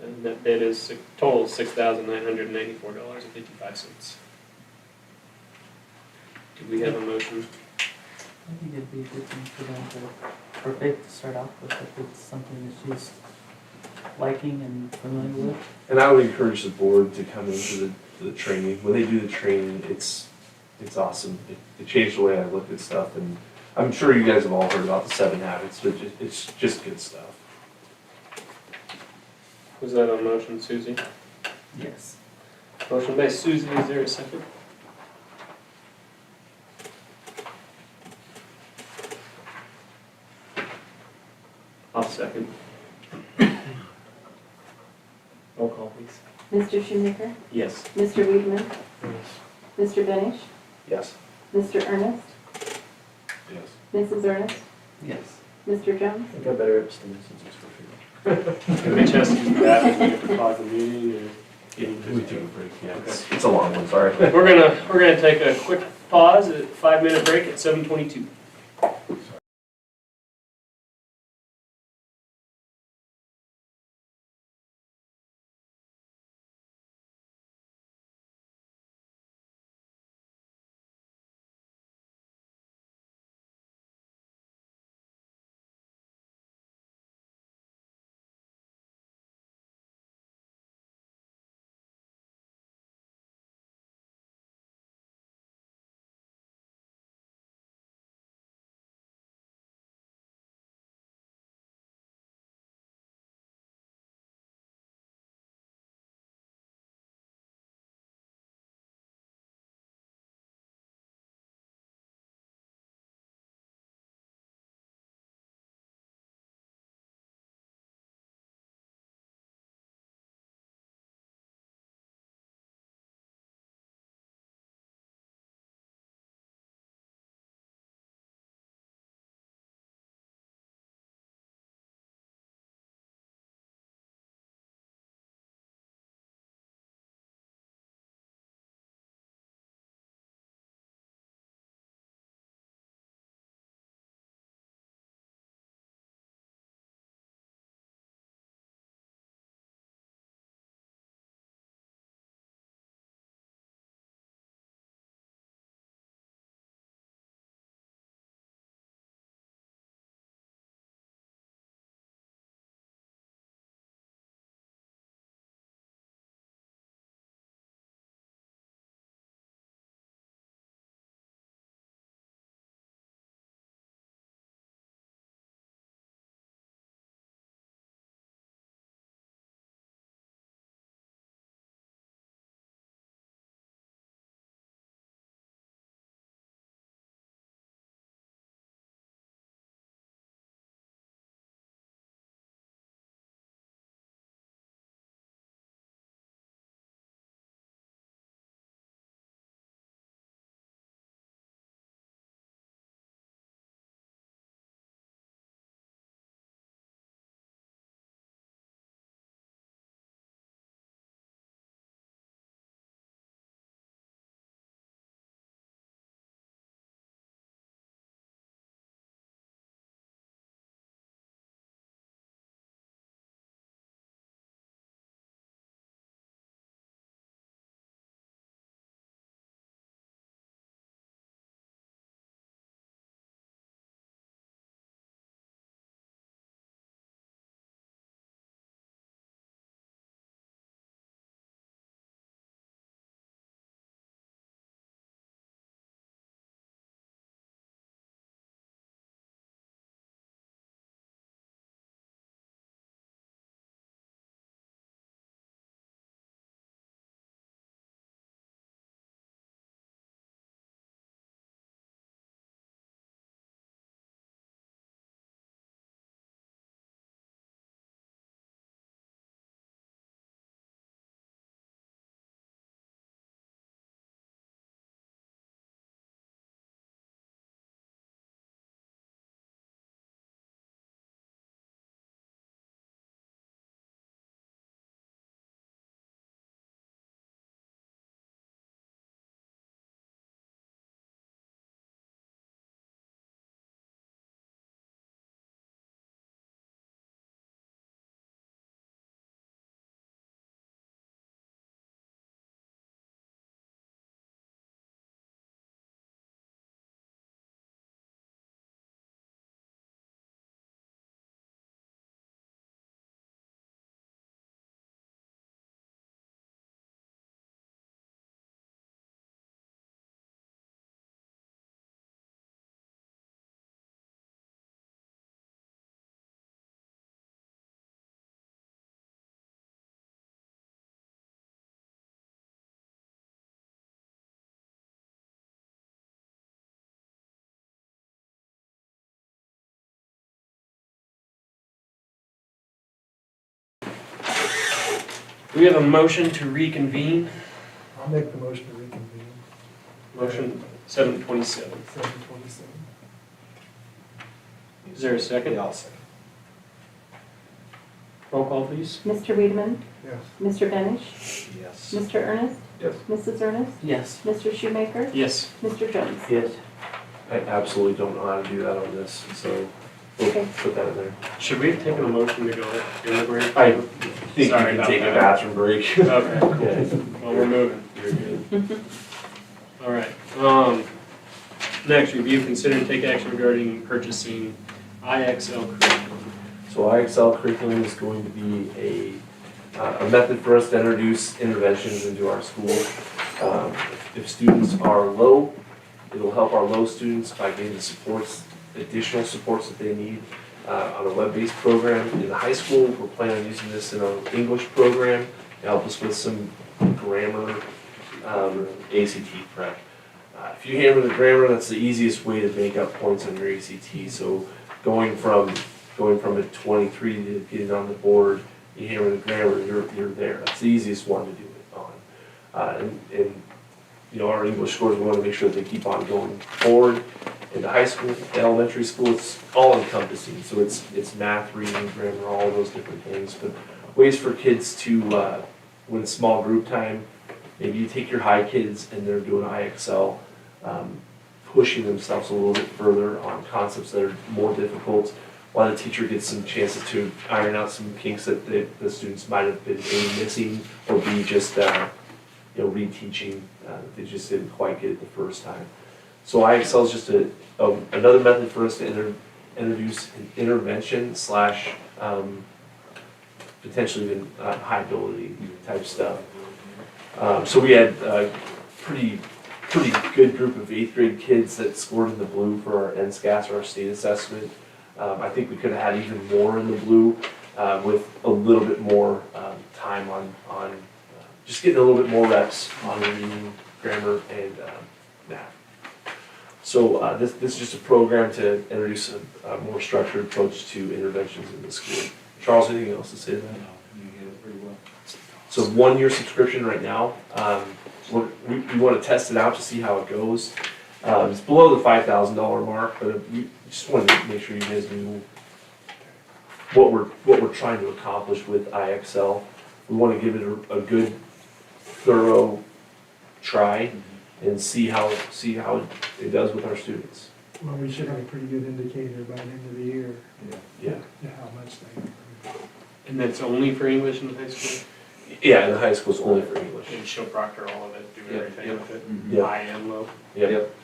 And that bid is total $6,994.55. Do we have a motion? I think it'd be a good thing for them for Faith to start off with, if it's something that she's liking and familiar with. And I would encourage the board to come into the training. When they do the training, it's awesome. It changed the way I look at stuff, and I'm sure you guys have all heard about the 7 habits, but it's just good stuff. Was that a motion, Susie? Yes. Motion by Susie, is there a second? I'll second. Roll call, please. Mr. Shoemaker, Yes. Mr. Weedman, Yes. Mr. Benish, Yes. Mr. Ernest, Yes. Mrs. Ernest, Yes. Mr. Jones. I think I better abstain since it's for free. Can we just do that and we have to pause the meeting or? Yeah, we take a break. Yeah, it's a long one. Sorry. We're gonna take a quick pause, a 5-minute break at 7:22. Do we have a motion to reconvene? I'll make the motion to reconvene, Motion 7:27. 7:27. Is there a second? Yeah, I'll second. Roll call, please. Mr. Wiedemann? Yes. Mr. Benish? Yes. Mr. Ernest? Yes. Mrs. Ernest? Yes. Mr. Shoemaker? Yes. Mr. Jones? Yes. I absolutely don't know how to do that on this, so we'll Okay. put that in there. Should we have taken a motion to go in the break? I think you Sorry can about take a that. bathroom break. Okay, cool. Yeah. Well, we're moving. You're good. All right. Next, review, consider, and take action regarding purchasing IXL curriculum. So IXL curriculum is going to be a method for us to introduce interventions into our school. If students are low, it'll help our low students by getting the supports, additional supports that they need on a web-based program. In the high school, we're planning on using this in our English program to help us with some grammar, ACT prep. If you hammer the grammar, that's the easiest way to make up points on your ACT. So going from a 23 to getting on the board, you hammer the grammar, you're there. That's the easiest one to do it on. And you know, our English scores, we want to make sure that they keep on going forward. In the high school, the elementary school, it's all encompassing. So it's math, reading, grammar, all those different things. But ways for kids to, when it's small group time, maybe you take your high kids and they're doing IXL, pushing themselves a little bit further on concepts that are more difficult, while the teacher gets some chances to iron out some kinks that the students might have been A, missing, or B, just reteaching. They just didn't quite get it the first time. So IXL is just another method for us to introduce an intervention slash potentially even high ability type stuff. So we had a pretty good group of 8th grade kids that scored in the blue for our NSCAS, or our state assessment. I think we could have had even more in the blue with a little bit more time on just getting a little bit more reps on reading, grammar, and math. So this is just a program to introduce a more structured approach to interventions in the school. Charles, anything else to say to that? No, you get it pretty well. So 1-year subscription right now. We want to test it out to see how it goes. It's below the $5,000 mark, but we just wanted to make sure you guys knew what we're trying to accomplish with IXL. We want to give it a good, thorough try and see how it does with our students. Well, we should have a pretty good indicator by the end of the year, Yeah. how much they improve. And that's only for English in the high school? Yeah, and the high school's only for English. And she'll proctor all of it, do Yep, everything yep. with it, Yep. high and low? Yep.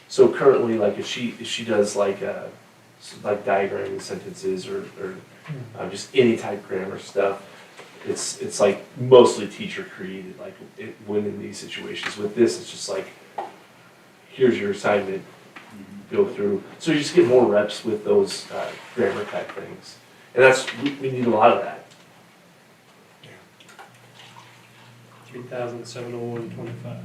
So currently, like if she does like diagramming sentences or just any type grammar stuff, it's like mostly teacher created. Like when in these situations, with this, it's just like, here's your assignment, go through. So you just get more reps with those grammar type things, and we need a lot of that. 3,701.25.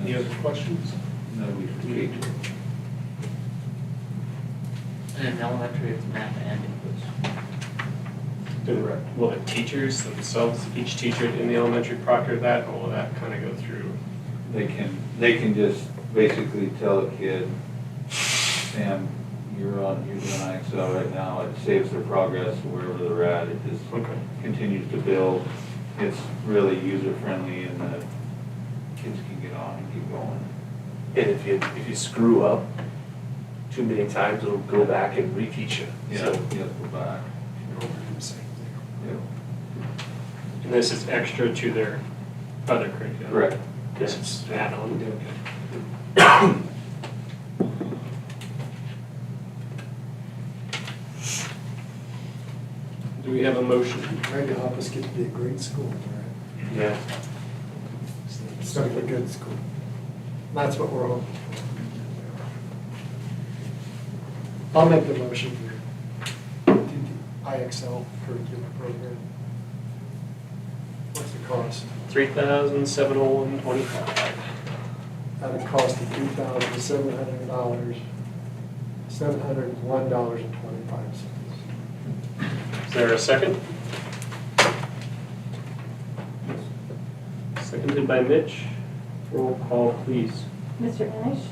Any other questions? No, we create. And in elementary, it's math and English. Will the teachers themselves, each teacher in the elementary proctor that, or will that kind of go through? They can just basically tell a kid, Sam, you're doing IXL right now. It saves their progress wherever they're at. It just Okay. continues to build. It's really user friendly, and the kids can get on and keep going. And if you screw up too many times, it'll go back and reteach you. Yeah, So, yeah, go back. Yeah. And this is extra to their other curriculum? Correct. This is add-on? Do we have a motion? Trying to help us get to be a great school, right? yeah. It's gonna be a good school. That's what we're hoping for. I'll make the motion to do the IXL curriculum program. What's the cost? 3,701.25. At a cost of $2,700, $701.25. Is there a second? Seconded by Mitch. Roll call, please. Mr. Ennish?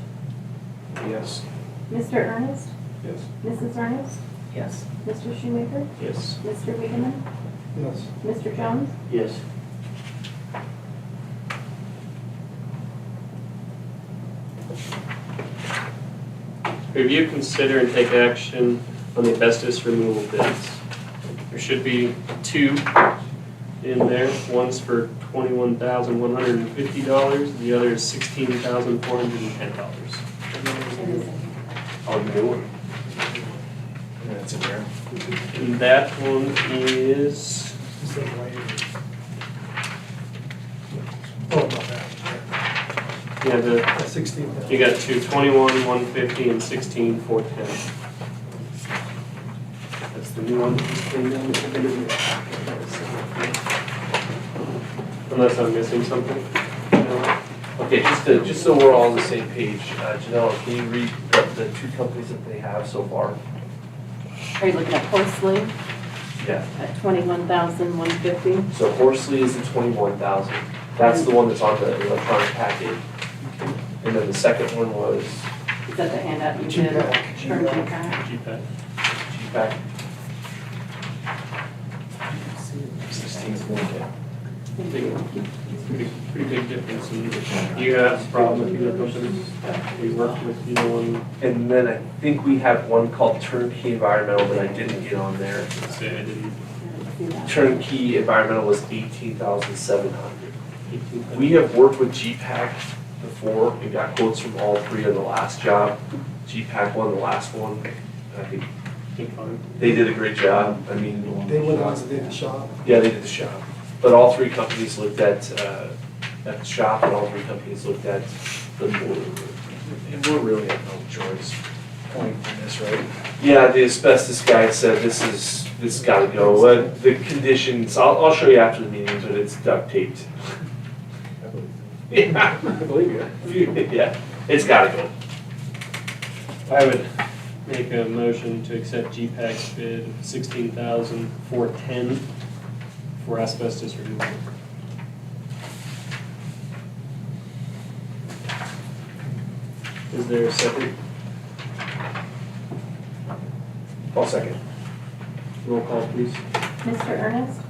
Yes. Mr. Ernest? Yes. Mrs. Ernest? Yes. Mr. Shoemaker? Yes. Mr. Wiedemann? Yes. Mr. Jones? Yes. Review, consider, and take action on the asbestos removal bids. There should be two in there. One's for $21,150, the other is $16,410. On the new one. And that's in there. And that one is, Is that right? Oh, not that. yeah, That's 16. you got two, 21,150 and 16,410. That's the new one that just came down. Unless I'm missing something. No? Okay, just so we're all on the same page, Janelle, can you read the two companies that they have so far? Are you looking at Horsley Yeah. at $21,150? So Horsley is the 21,000. That's the one that's on the electronic packet. And then the second one was Is that the handout you did? G-Pack. Turnkey pack? G-Pack. G-Pack. 16. Pretty big difference. And you have a problem with either company? We worked with either one. And then I think we have one called Turnkey Environmental that I didn't get on there. Let's say I didn't. I didn't see that. Turnkey Environmental was 18,700. We have worked with G-Pack before and got quotes from all three on the last job. G-Pack won the last one. And I think they did a great job. I mean, They were the ones that did the shop. yeah, they did the shop. But all three companies looked at the shop and all three companies looked at the boiler. And we're really at no choice point in this, right? Yeah, the asbestos guy said this gotta go. The conditions, I'll show you after the meeting, but it's duct taped. Yeah. I believe you. Yeah, it's gotta go. I would make a motion to accept G-Pac's bid of $16,410 for asbestos removal. Is there a second? I'll second. Roll call, please. Mr. Ernest?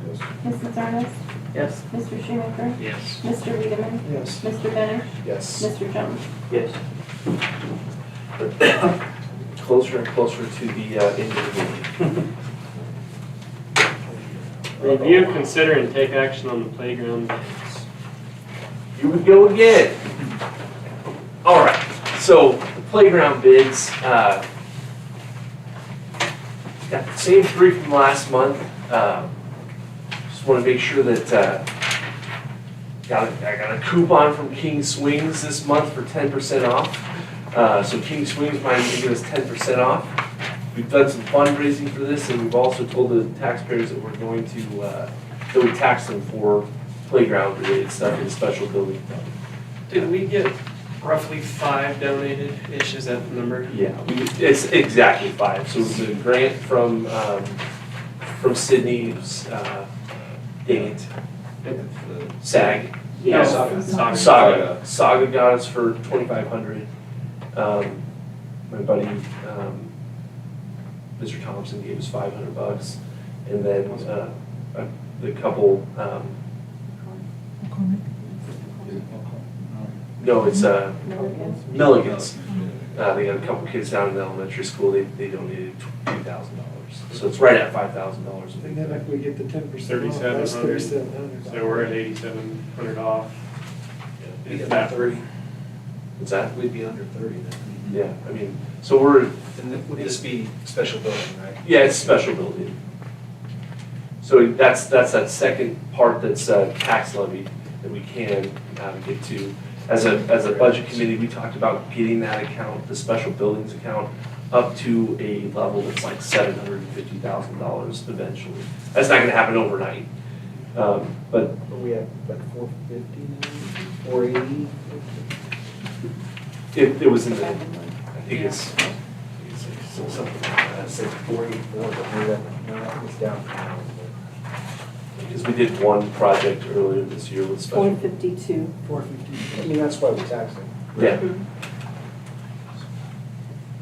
Yes. Mrs. Ernest? Yes. Mr. Shoemaker? Yes. Mr. Wiedemann? Yes. Mr. Benish? Yes. Mr. Jones? Yes. Closer and closer to the end of the meeting. Review, consider, and take action on the playground bids. Here we go again. All right, so the playground bids, got the same three from last month. Just want to make sure that, I got a coupon from King Swings this month for 10% off. So King Swings might even give us 10% off. We've done some fundraising for this, and we've also told the taxpayers that we're going to, that we tax them for playground related stuff in the special building fund. Did we get roughly 5 donated-ish, is that the number? Yeah, it's exactly 5. So it's a grant from Sydney's, dang it, SAG. Yes. Saga got us for 2,500. My buddy, Mr. Thompson gave us $500, and then the couple. No, it's Milligan's. They got a couple kids down in the elementary school. They donated $2,000, so it's right at $5,000. And then if we get the 10% off, that's 3,700. $3,700. So we're at 8,700 off. We'd Is be that under 30. What's that? We'd be under 30 then. Yeah, I mean, so we're. And would this be special building, right? Yeah, it's special building. So that's that second part that's tax levy that we can get to. As a budget committee, we talked about getting that account, the special buildings account, up to a level that's like $750,000 eventually. That's not gonna happen overnight. But We have like 450 now, 480. it was in the, I think it's So something like that, say 484, but maybe that, no, I think it's down from now. Because we did one project earlier this year with special. 452. 450. I mean, that's why we tax it. Yeah.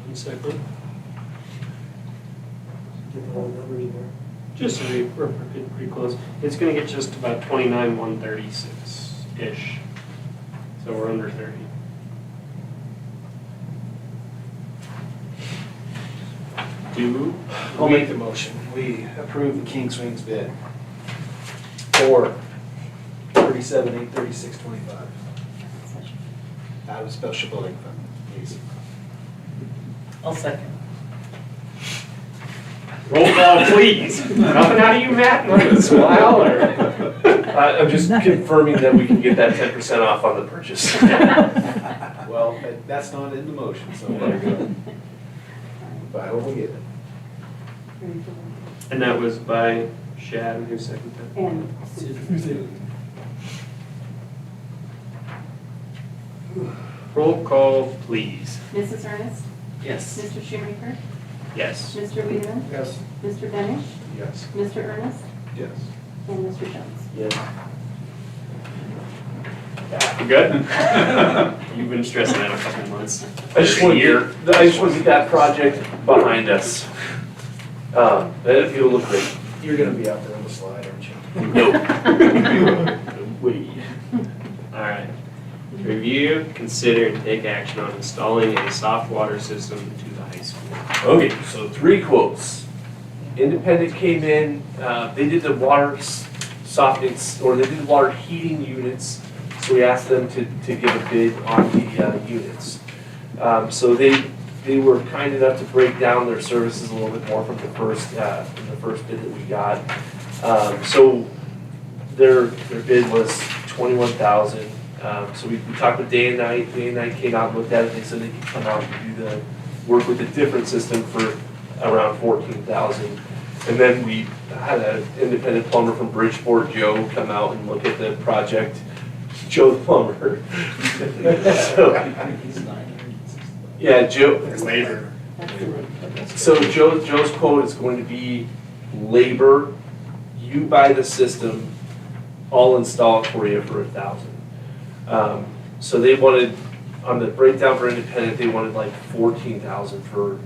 One second. Get the whole numbers there. Just so we're pretty close. It's gonna get just about 29,136-ish. So we're under 30. I'll make the motion. We approve the King Swings bid for 37,836.25 out of special building fund, please. I'll second. Roll call, please. Nothing out of you, Matt? Not a smile or? I'm just confirming that we can get that 10% off on the purchase. Well, that's not in the motion, so there you go. But I hope we get it. And that was by Shad, and who seconded that? And Roll call, please. Mrs. Ernest, Yes. Mr. Shoemaker, Yes. Mr. Wiedemann, Yes. Mr. Benish, Yes. Mr. Ernest, Yes. and Mr. Jones. Yes. You good? You've been stressing out a couple months. I just want to get that project behind us. If you'll look great. You're gonna be out there on the slide, aren't you? No. Wait. All right. Review, consider, and take action on installing a soft water system to the high school. Okay, so 3 quotes. Independent came in, they did the water softening, or they did the water heating units. So we asked them to give a bid on the units. So they were kind enough to break down their services a little bit more from the first bid that we got. So their bid was $21,000. So we talked with Day and Night. Day and Night came out and looked at it. They said they could come out and do the work with a different system for around $14,000. And then we had an independent plumber from Bridgeport, Joe, come out and look at the project. Joe the plumber. Yeah, Joe. Labor. So Joe's quote is going to be labor, you buy the system, I'll install it for you for $1,000. So they wanted, on the breakdown for independent, they wanted like $14,000 for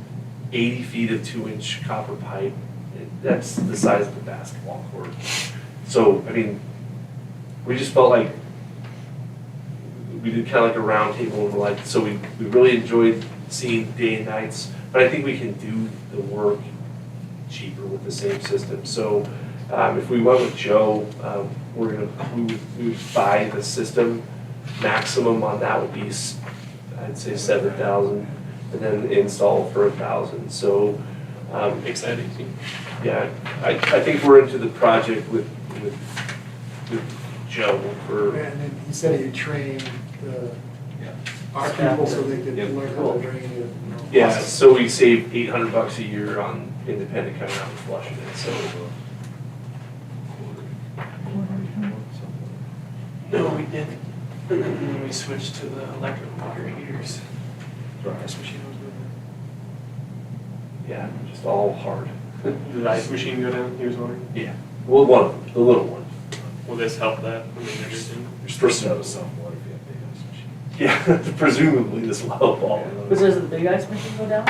80 feet of 2-inch copper pipe. That's the size of the basketball court. So, I mean, we just felt like we did kind of like a round table and we're like, so we really enjoyed seeing Day and Nights, but I think we can do the work cheaper with the same system. So if we went with Joe, we would buy the system. Maximum on that would be, I'd say $7,000, and then install for $1,000. So Makes that easy. yeah, I think we're into the project with Joe for. And then he said he'd train our people so they could learn how to drain it. Yeah, so we save $800 a year on independent coming out and flushing it, so. No, we did. And then we switched to the electric water heaters. Ice machine was good. Yeah, just all hard. Did the ice machine go down? He was wondering. Yeah. Well, one of them, the little one. Will this help that? I mean, everything. You're supposed to have a soft water if you have big ice machine. Yeah, presumably this will help all of Was those. there the big ice machine go down?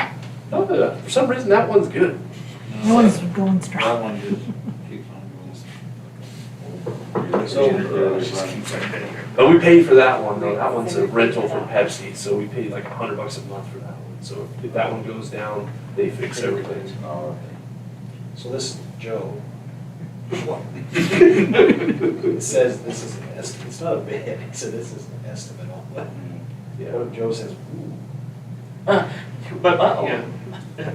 Oh, yeah, for some reason, that one's good. No one's going strong. That one just keeps on going. So, But we paid for that one, though. That one's a rental from Pepsi, so we paid like $100 a month for that one. So if that one goes down, they fix everything. Oh, So this is Joe. It says this is an estimate, it's not a bid, it said this is an estimate on what. Yeah. What if Joe says, ooh, But, yeah,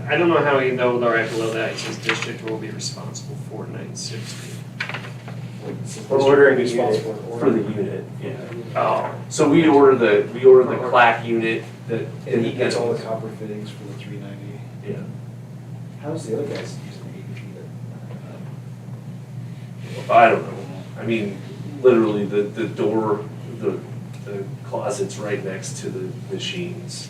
I don't know how he know right below that. It says district will be responsible for 960. We're ordering a responsible For the unit, yeah. Oh. So we order the clack unit that. and he gets all the copper fittings for the 390. Yeah. How's the other guys using 80 feet? I don't know. I mean, literally the door, the closet's right next to the machines.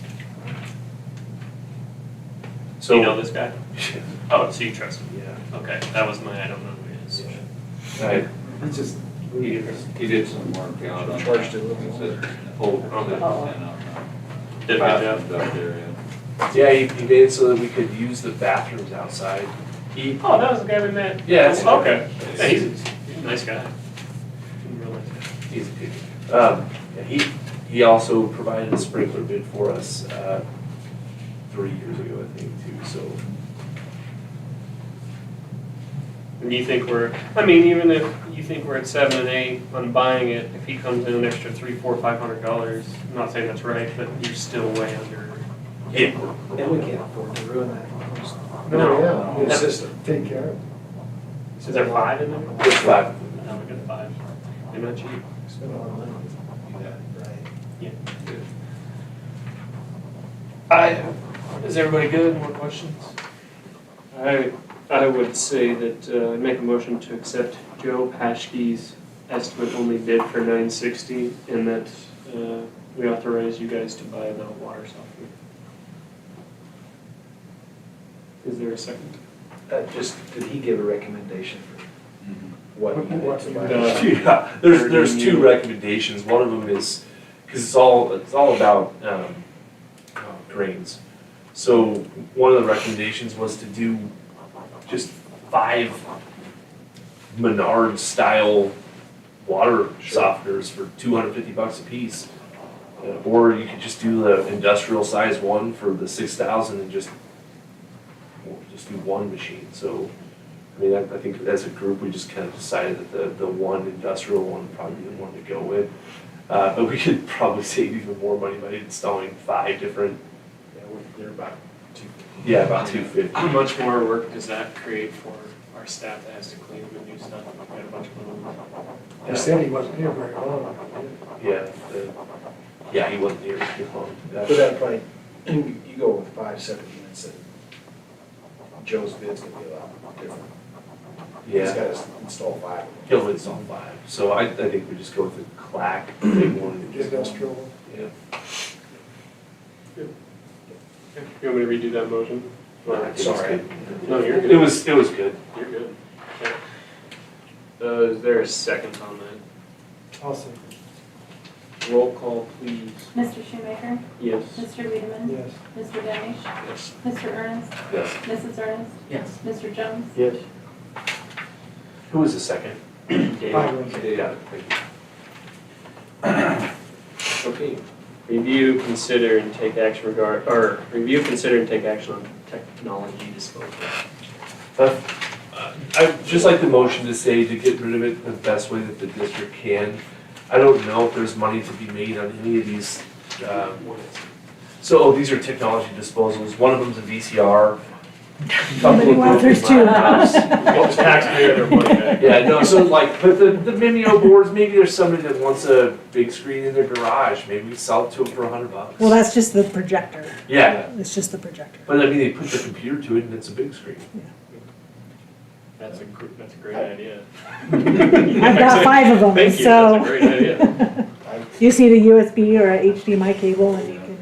Do you know this guy? Yeah. Oh, so you trust him? Yeah. Okay, that was my, I don't know who he is. I- It's just. He did some work out on. Charged it a little He more. said, "Oh, Okay. and on Did a good job. bathrooms out there, yeah." Yeah, he made it so that we could use the bathrooms outside. He, Oh, that was the guy we met? Yeah, that's- Okay. Yeah, he's a nice guy. He's a real nice guy. he's a good, yeah, he also provided a sprinkler bid for us, 3 years ago, I think, too, so. And you think I mean, even if you think we're at 7 and 8 on buying it, if he comes in an extra $300, $400, $500, I'm not saying that's right, but you're still way under. Yeah. And we can't afford to ruin that. No. Yeah, Good system. take care of it. Is there 5 in there? There's 5. No, we got 5. They're not cheap. Spend a lot of money. Yeah, right. Yeah. Is everybody good? More questions? I would say that, I'd make a motion to accept Joe Paschke's estimate only bid for $960 and that, we authorize you guys to buy the water softener. Is there a second? Did he give a recommendation for what he What did to he buy? does. Yeah, there's 2 recommendations. One of them is, because it's all about grains. So one of the recommendations was to do just 5 Menards style water softeners for $250 a piece. Or you could just do the industrial size one for the 6,000 and just do one machine. So, I mean, I think as a group, we just kind of decided that the one industrial one would probably be the one to go with. But we could probably save even more money by installing 5 different. Yeah, they're about 2. Yeah, about 250. How much more work does that create for our staff that has to clean the new stuff? We got a bunch of them. He said he wasn't here very long. Yeah, he wasn't here too long. But that probably, you go with 5 separate units and Joe's bid's gonna be a lot different. He's Yeah, gotta install 5. he'll install 5. So I think we just go with the clack big one. and just- Industrial one. Yeah. You want me to redo that motion? I think it's Sorry. good. No, you're good. It was good. You're good. Okay. Is there a second on that? I'll say Roll call, please. Mr. Shoemaker? Yes. Mr. Wiedemann? yes. Mr. Danish? Yes. Mr. Ernest? Yes. Mrs. Ernest? Yes. Mr. Jones? Yes. Who was the second? Dave. I will. Yeah, thank you. Okay. Review, consider, and take action review, consider, and take action on technology disposal. I'd just like the motion to say to get rid of it the best way that the district can. I don't know if there's money to be made on any of these. These are technology disposals. One of them's a VCR. Nobody wants there's 2. Well, the taxpayer, their money back. Yeah, no, so like, but the Vimeo boards, maybe there's somebody that wants a big screen in their garage. Maybe we sell it to them for $100. Well, that's just the projector. Yeah, It's just the projector. but I mean, they put the computer to it and it's a big screen. That's a great idea. I've got 5 of them, Thank you, that's a so great idea. you just need a USB or a HDMI cable and you can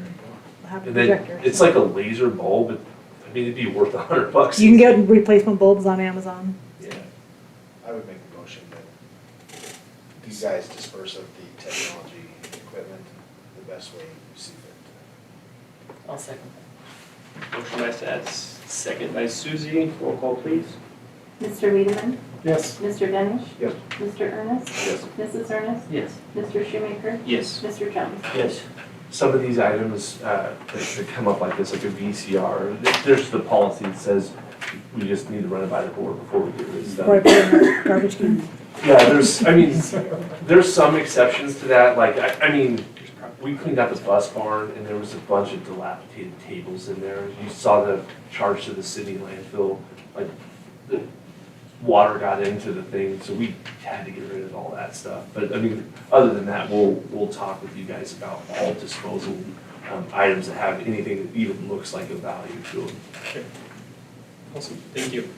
have a And then projector. it's like a laser bulb. I mean, it'd be worth $100. You can get replacement bulbs on Amazon. Yeah. I would make a motion that these guys disperse of the technology equipment the best way you see fit. I'll second Motion by Stats, second by Suzie. Roll call, please. Mr. Wiedemann? Yes. Mr. Danish? Yes. Mr. Ernest? Yes. Mrs. Ernest? that. Yes. Mr. Shoemaker? Yes. Mr. Jones? Yes. Some of these items that come up like this, like a VCR, there's the policy that says we just need to run it by the board before we get this Before I done. put it in the garbage can. Yeah, there's some exceptions to that, like, I mean, we cleaned out the bus barn and there was a bunch of dilapidated tables in there. You saw the charge to the city landfill, like, the water got into the thing, so we had to get rid of all that stuff. But I mean, other than that, we'll talk with you guys about all disposal items that have anything that even looks like a value to them. Awesome, thank you.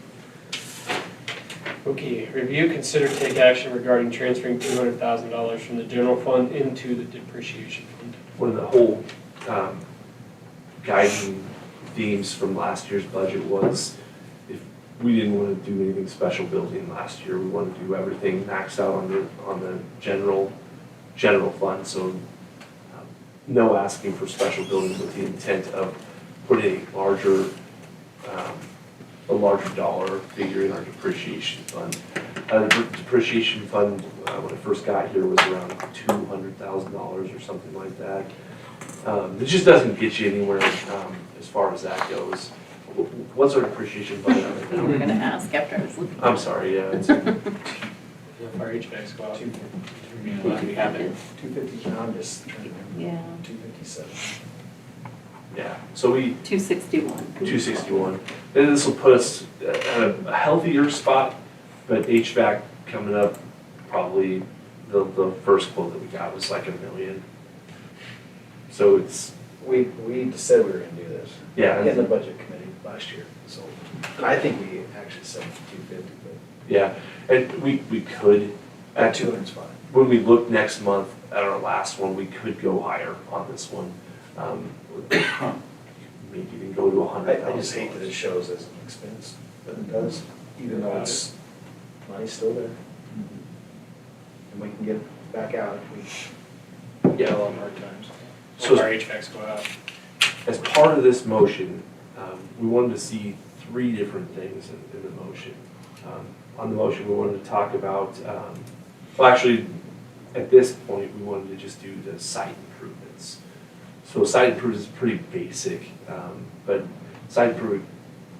Okay, review, consider, take action regarding transferring $200,000 from the general fund into the depreciation fund. One of the whole guiding themes from last year's budget was if we didn't want to do anything special building last year, we wanted to do everything maxed out on the general fund, so no asking for special building with the intent of putting a larger dollar figure in our depreciation fund. The depreciation fund, when I first got here, was around $200,000 or something like that. It just doesn't get you anywhere as far as that goes. What's our depreciation fund right We now? were gonna ask after I was looking. I'm sorry, yeah, it's, If our HVAC's go out, we have it. 250, I'm just trying to remember. Yeah, 257. yeah, so we, 261. 261. And this will put us at a healthier spot, but HVAC coming up, probably the first quote that we got was like $1 million. So it's, We said we were gonna do this. yeah. In the budget committee last year, so I think we actually said 250, but Yeah, and we could, at 200's fine. when we look next month at our last one, we could go higher on this one. Maybe even go to $100,000. I just hate that it shows as an expense, but it does, even though it's, money's still there. And we can get it back out if we get a lot of hard times. So Our HVAC's go out. as part of this motion, we wanted to see 3 different things in the motion. On the motion, we wanted to talk about, well, actually, at this point, we wanted to just do the site improvements. So site improvements is pretty basic, but site improvement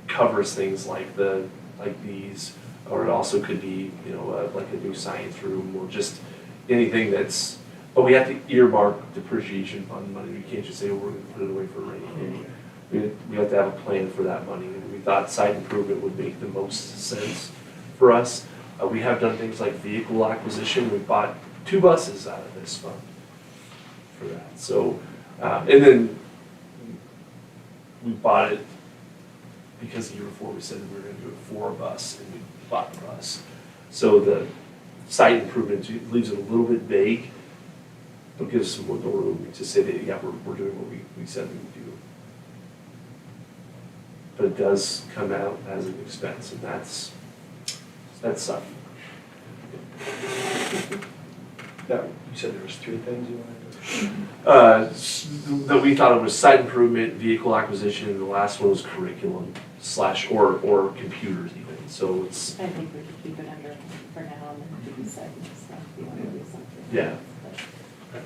covers things like these, or it also could be, like a new science room, or just anything that's, but we have to earmark depreciation fund money. We can't just say, oh, we're gonna put it away for a rainy day. We have to have a plan for that money, and we thought site improvement would make the most sense for us. We have done things like vehicle acquisition. We bought 2 buses out of this fund for that. So, and then we bought it because the year before we said we were gonna do it for a bus, and we bought the bus. So the site improvement leaves it a little bit vague, but gives us some more room to say that, yeah, we're doing what we said we would do. But it does come out as an expense, and that's something. That, you said there was 3 things you wanted to? That we thought it was site improvement, vehicle acquisition, and the last one was curriculum / or computers even, so it's, I think we could keep it under for now and then do segments, so if you want to do something. Yeah. But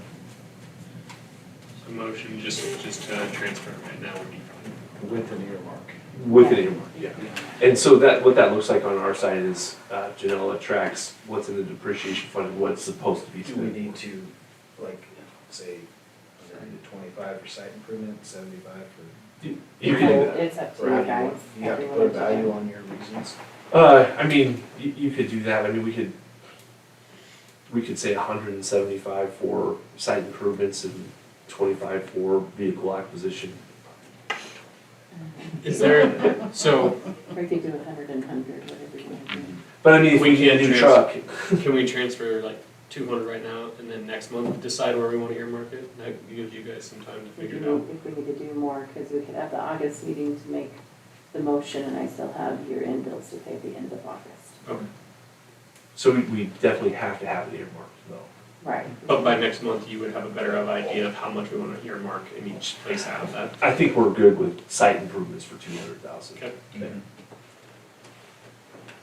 So motion, just to transfer it right now would be fine. With an earmark. with an earmark, yeah. And so what that looks like on our side is, Janella tracks what's in the depreciation fund and what's supposed to be Do we spent. need to, like, say, 125 for site improvement, 75 for? You can do that. It's up to Or how you do you guys. want, you have to Everyone put a to value do. on your reasons? I mean, you could do that. I mean, we could say 175 for site improvements and 25 for vehicle acquisition. Is there, so Or you could do 100 and 100, whatever you want to do. But I mean, if We we get a can't new truck, can we transfer like 200 right now and then next month decide where we want to earmark it? That gives you guys some time to If figure we it out. need- if we need to do more, because we could have the August meeting to make the motion, and I still have year-end bills to pay at the end of August. Okay. so we definitely have to have it earmarked though. Right. But by next month, you would have a better idea of how much we want to earmark in each place out of that. I think we're good with site improvements for 200,000. Okay.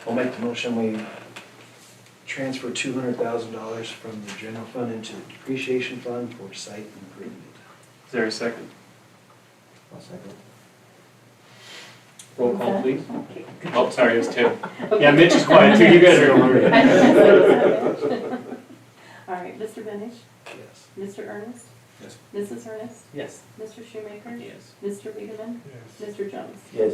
I'll make the motion, we transfer $200,000 from the general fund into the depreciation fund for site improvement. Is there a second? I'll second. Roll call, please. Okay. Oh, sorry, it was Tim. Yeah, Mitch is quiet too. You guys are going hungry. All right, Mr. Benish, Yes. Mr. Ernest, Yes. Mrs. Ernest, Yes. Mr. Shoemaker, Yes. Mr. Wiedemann, Yes. Mr. Jones. Yes.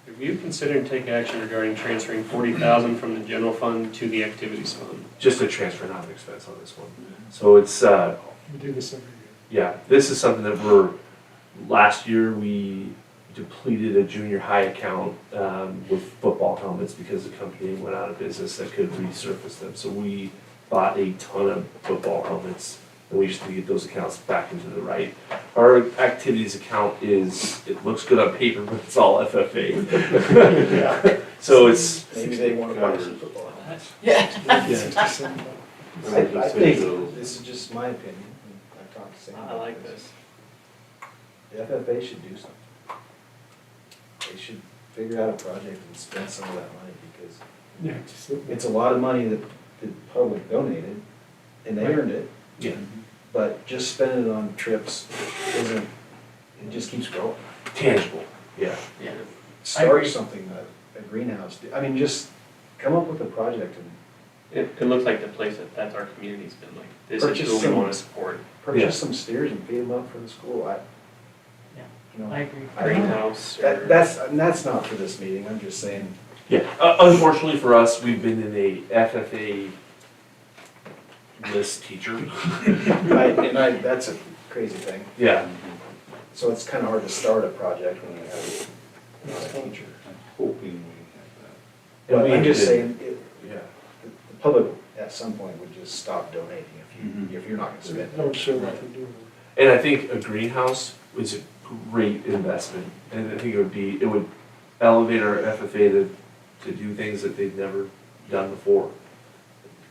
Review, consider, and take action regarding transferring 40,000 from the general fund to the activities fund. Just a transfer, not an expense on this one. So it's, We do this every year. yeah, this is something that last year we depleted a junior high account with football helmets because the company went out of business that could resurface them. So we bought a ton of football helmets And we just need to get those accounts back into the right. Our activities account it looks good on paper, but it's all FFA. So it's, Maybe they want to buy some football helmets. Yeah. I think, this is just my opinion, and I've talked to Sam. I like this. The FFA should do something. They should figure out a project and spend some of that money, because Yeah, just, it's a lot of money that the public donated, and they earned it, yeah, but just spending it on trips isn't, it just keeps growing. tangible, yeah. Yeah. Start something, a greenhouse, I mean, just come up with a project and It looks like the place that's our community's been like, this is Purchase who we some- wanna support. purchase some steers and feed them up for the school. Yeah. You know, I agree. Greenhouse or. that's not for this meeting, I'm just saying, Yeah, unfortunately for us, we've been in a FFA list teacher. that's a crazy thing. Yeah, So it's kind of hard to start a project when you have not a teacher. I'm hoping we But I'm just did. saying, yeah. the public at some point would just stop donating if you're not gonna spend it. don't show what they're doing. And I think a greenhouse is a great investment, and I think it would elevate our FFA to do things that they've never done before,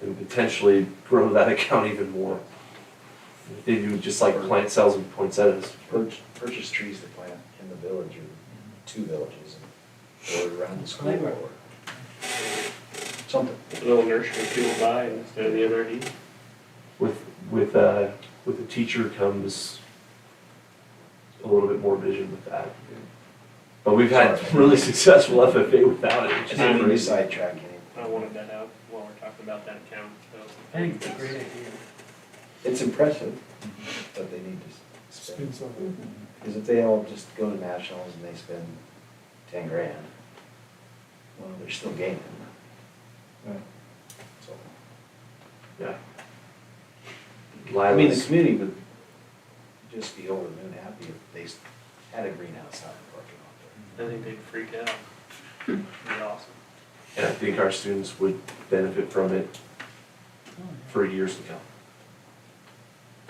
and potentially grow that account even more. If they do just like plant cells and poinsettias. Purchase trees to plant in the village or two villages or around the school or something. A little nursery people buy instead of the NRD. With a teacher comes a little bit more vision with that. But we've had really successful FFA without it, which is I didn't mean to crazy. sidetrack any. I wanted that out while we're talking about that account. I think it's a great idea. It's impressive, but they need to spend. Spend something. Because if they all just go to nationals and they spend 10 grand, well, they're still gaining. Right. So, Yeah. I mean, the Lila's, community would just be over the moon happy if they had a greenhouse out in the parking lot there. I think they'd freak out. It'd be awesome. and I think our students would benefit from it for years to come.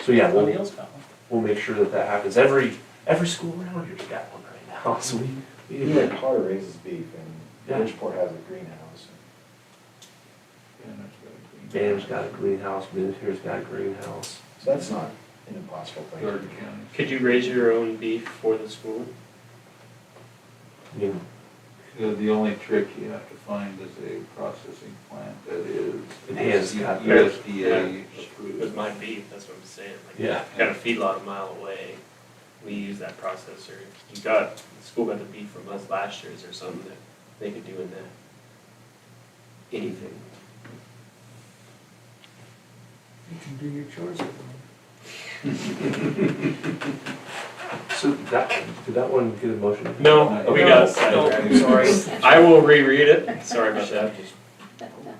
So yeah, Somebody we'll else got one. make sure that happens. Every school around here's got one right now, so we need Even to. Carter raises beef Yeah. and Bridgeport has a greenhouse. Ban's got a greenhouse, Minnehair's got a greenhouse. So that's not an impossible thing. to Garden do. County. Could you raise your own beef for the school? I mean, The only trick you have to find is a processing plant that is. And has got- USDA approved. With my beef, that's what I'm saying. Like, Yeah. got a feedlot a mile away. We use that processor. The school got the beef from us last year. Is there something that they could do in that? Anything. You can do your chores at home. so did that one get a motion? No, we got sidetracked. Sorry. I will reread it. Sorry about that.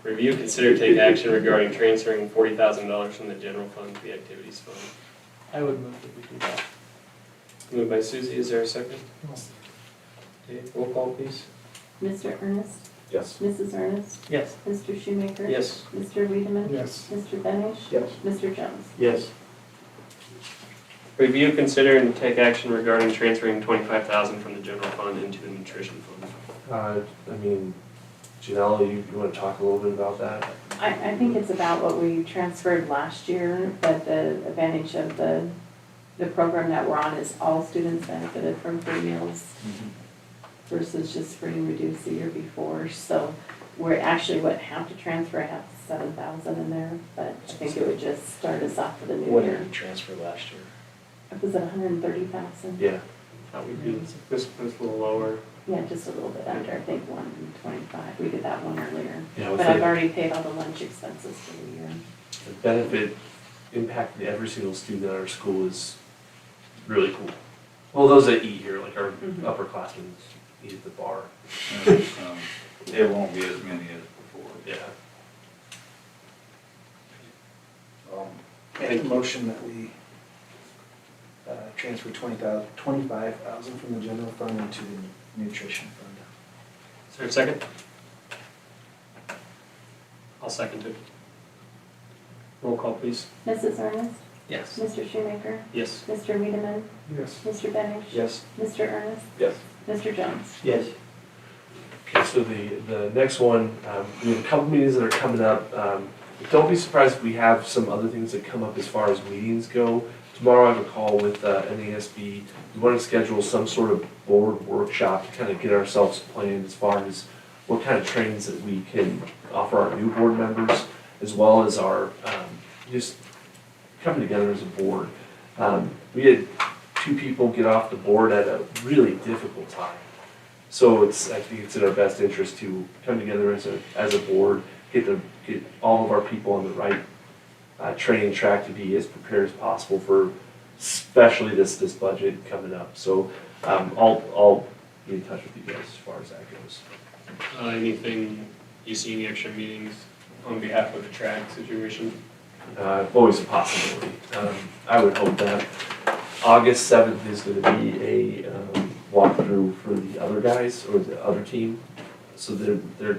Review, consider, take action regarding transferring $40,000 from the general fund to the activities fund. I would move that we do that. Moved by Susie, is there a second? Dave, roll call please. Mr. Ernest? Yes. Mrs. Ernest? Yes. Mr. Shoemaker? Yes. Mr. Wiedemann? Yes. Mr. Benish? Yes. Mr. Jones? Yes. Review, consider, and take action regarding transferring $25,000 from the general fund into the nutrition fund. I mean, Janelle, you want to talk a little bit about that? I think it's about what we transferred last year, but the advantage of the program that we're on is all students benefited from free meals versus just free and reduced the year before. So we're actually would have to transfer, I have 7,000 in there, but I think it would just start us off for the new What did year. we transfer last year? It was at 130,000. Yeah. How we do this was a little lower. Yeah, just a little bit under, I think 125. We did that one earlier. Yeah, But I've already paid all the lunch expenses for the year. The benefit impacting every single student at our school is really cool. Well, those that eat here, like our upperclassmen eat at the bar. And, it won't be as many as before. Yeah. Make a motion that we transfer 25,000 from the general fund into the nutrition fund. Is there a second? I'll second it. Roll call please. Mrs. Ernest? Yes. Mr. Shoemaker, Yes. Mr. Wiedemann, Yes. Mr. Benish, Yes. Mr. Ernest, Yes. Mr. Jones. Yes. Okay, so the next one, we have a couple meetings that are coming up. Don't be surprised if we have some other things that come up as far as meetings go. Tomorrow I have a call with NASB. We want to schedule some sort of board workshop to kind of get ourselves planned as far as what kind of trainings that we can offer our new board members, as well as our, just coming together as a board. We had 2 people get off the board at a really difficult time. So I think it's in our best interest to come together as a board, get all of our people on the right training track to be as prepared as possible for especially this budget coming up. So I'll be in touch with you guys as far as that goes. Anything, you see any extra meetings on behalf of the track situation? Always a possibility. I would hope that August 7th is going to be a walkthrough for the other guys or the other team. So they're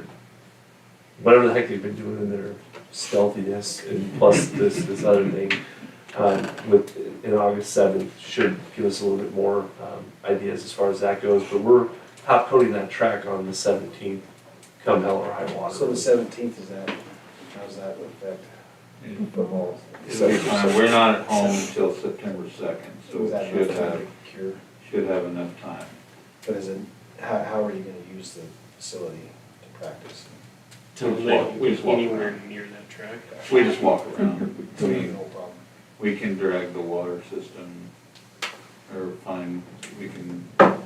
whatever the heck they've been doing in their stealthiness, and plus this other thing in August 7th should give us a little bit more ideas as far as that goes. But we're top coating that track on the 17th, come hell or high water. So the 17th is that, how's that affect football? It'll be fine. We're not at home until September 2nd, so Is that we enough time to cure? should have enough time. But is it, how are you gonna use the facility to practice? We just walk anywhere near that track? We just walk around. No problem. We can drag the water system, or find, we can, yeah,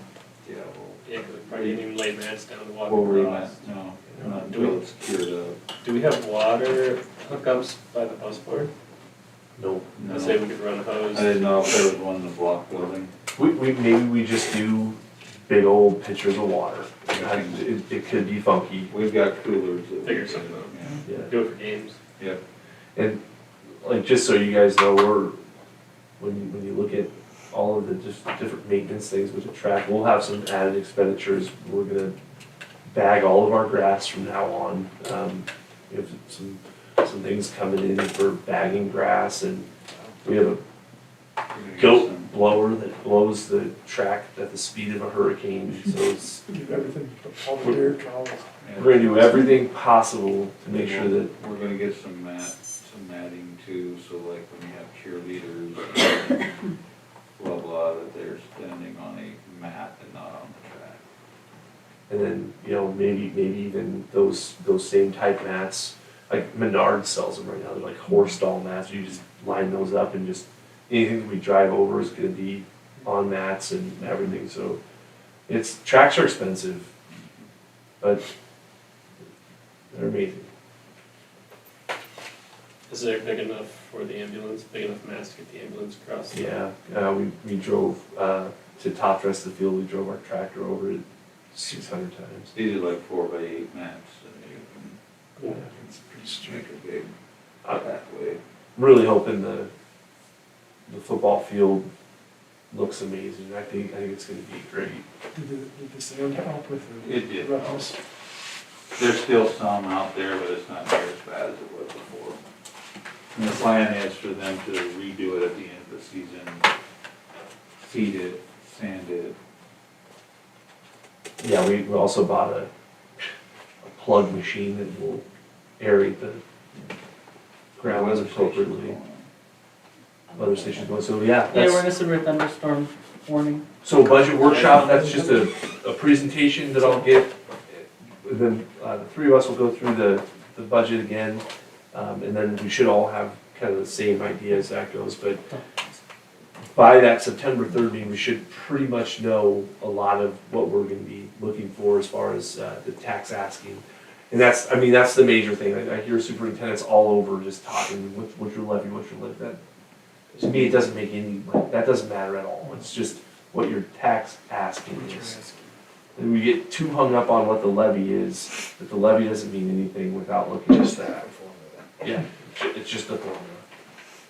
Yeah, because we probably didn't even lay mats down to walk we'll across. no, not until it's cured up. Do we have water hookups by the bus barn? No. No. I say we could run a hose. I didn't know if there was one in the block building. Maybe we just do big old pitchers of water. It could be funky. We've got coolers. that we Figure can- something out. yeah. Yeah. Do it for games. Yep. And like, just so you guys know, when you look at all of the just different maintenance things with the track, we'll have some added expenditures. We're gonna bag all of our grass from now on. We have some things coming in for bagging grass, and we have a We're gonna get goat some- blower that blows the track at the speed of a hurricane, so it's, Give everything, all the dirt, all the. yeah. we're gonna do everything possible to make sure that, We're gonna get some matting too, so like when you have cheerleaders, blah, blah, that they're standing on a mat and not on the track. and then, maybe even those same type mats, like Menard sells them right now, they're like horse stall mats, you just line those up and just, anything that we drive over is gonna be on mats and everything, so tracks are expensive, but they're amazing. Is it big enough for the ambulance, big enough mats to get the ambulance across? Yeah, we drove, to top dress the field, we drove our tractor over it 600 times. These are like 4x8 mats, and you Yeah. can, it's pretty make a big I- pathway. Really hoping the football field looks amazing. I think it's gonna be great. Did the sand help with the? It did. roughness? There's still some out there, but it's not near as bad as it was before. And the plan is for them to redo it at the end of the season, seed it, sand it. Yeah, we also bought a plug machine that will aerate the ground Weather station's appropriately. going on. Weather station's going, so yeah, Yeah, we're that's, gonna submit thunderstorm warning. so budget workshop, that's just a presentation that I'll get. And then, the 3 of us will go through the budget again, and then we should all have kind of the same idea as that goes, but by that September 3rd meeting, we should pretty much know a lot of what we're gonna be looking for as far as, the tax asking. And that's the major thing. I hear superintendents all over just talking, what's your levy, that, to me, it doesn't make any, that doesn't matter at all. It's just what your tax asking is. And we get too hung up on what the levy is, that the levy doesn't mean anything without looking at that. Yeah, it's just a formula.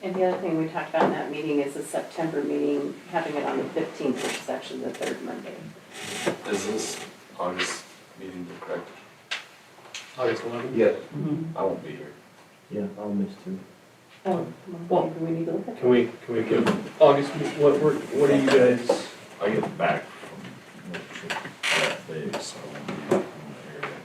And the other thing we talked about in that meeting is the September meeting, having it on the 15th, which is actually the third Monday. Is this August meeting correct? August 11th? Yes. I won't be here. Yeah, I'll miss too. Oh, well, do we need to look at that? Can we give August, what are you guys? I get back from work trip that day, so I'm in the area.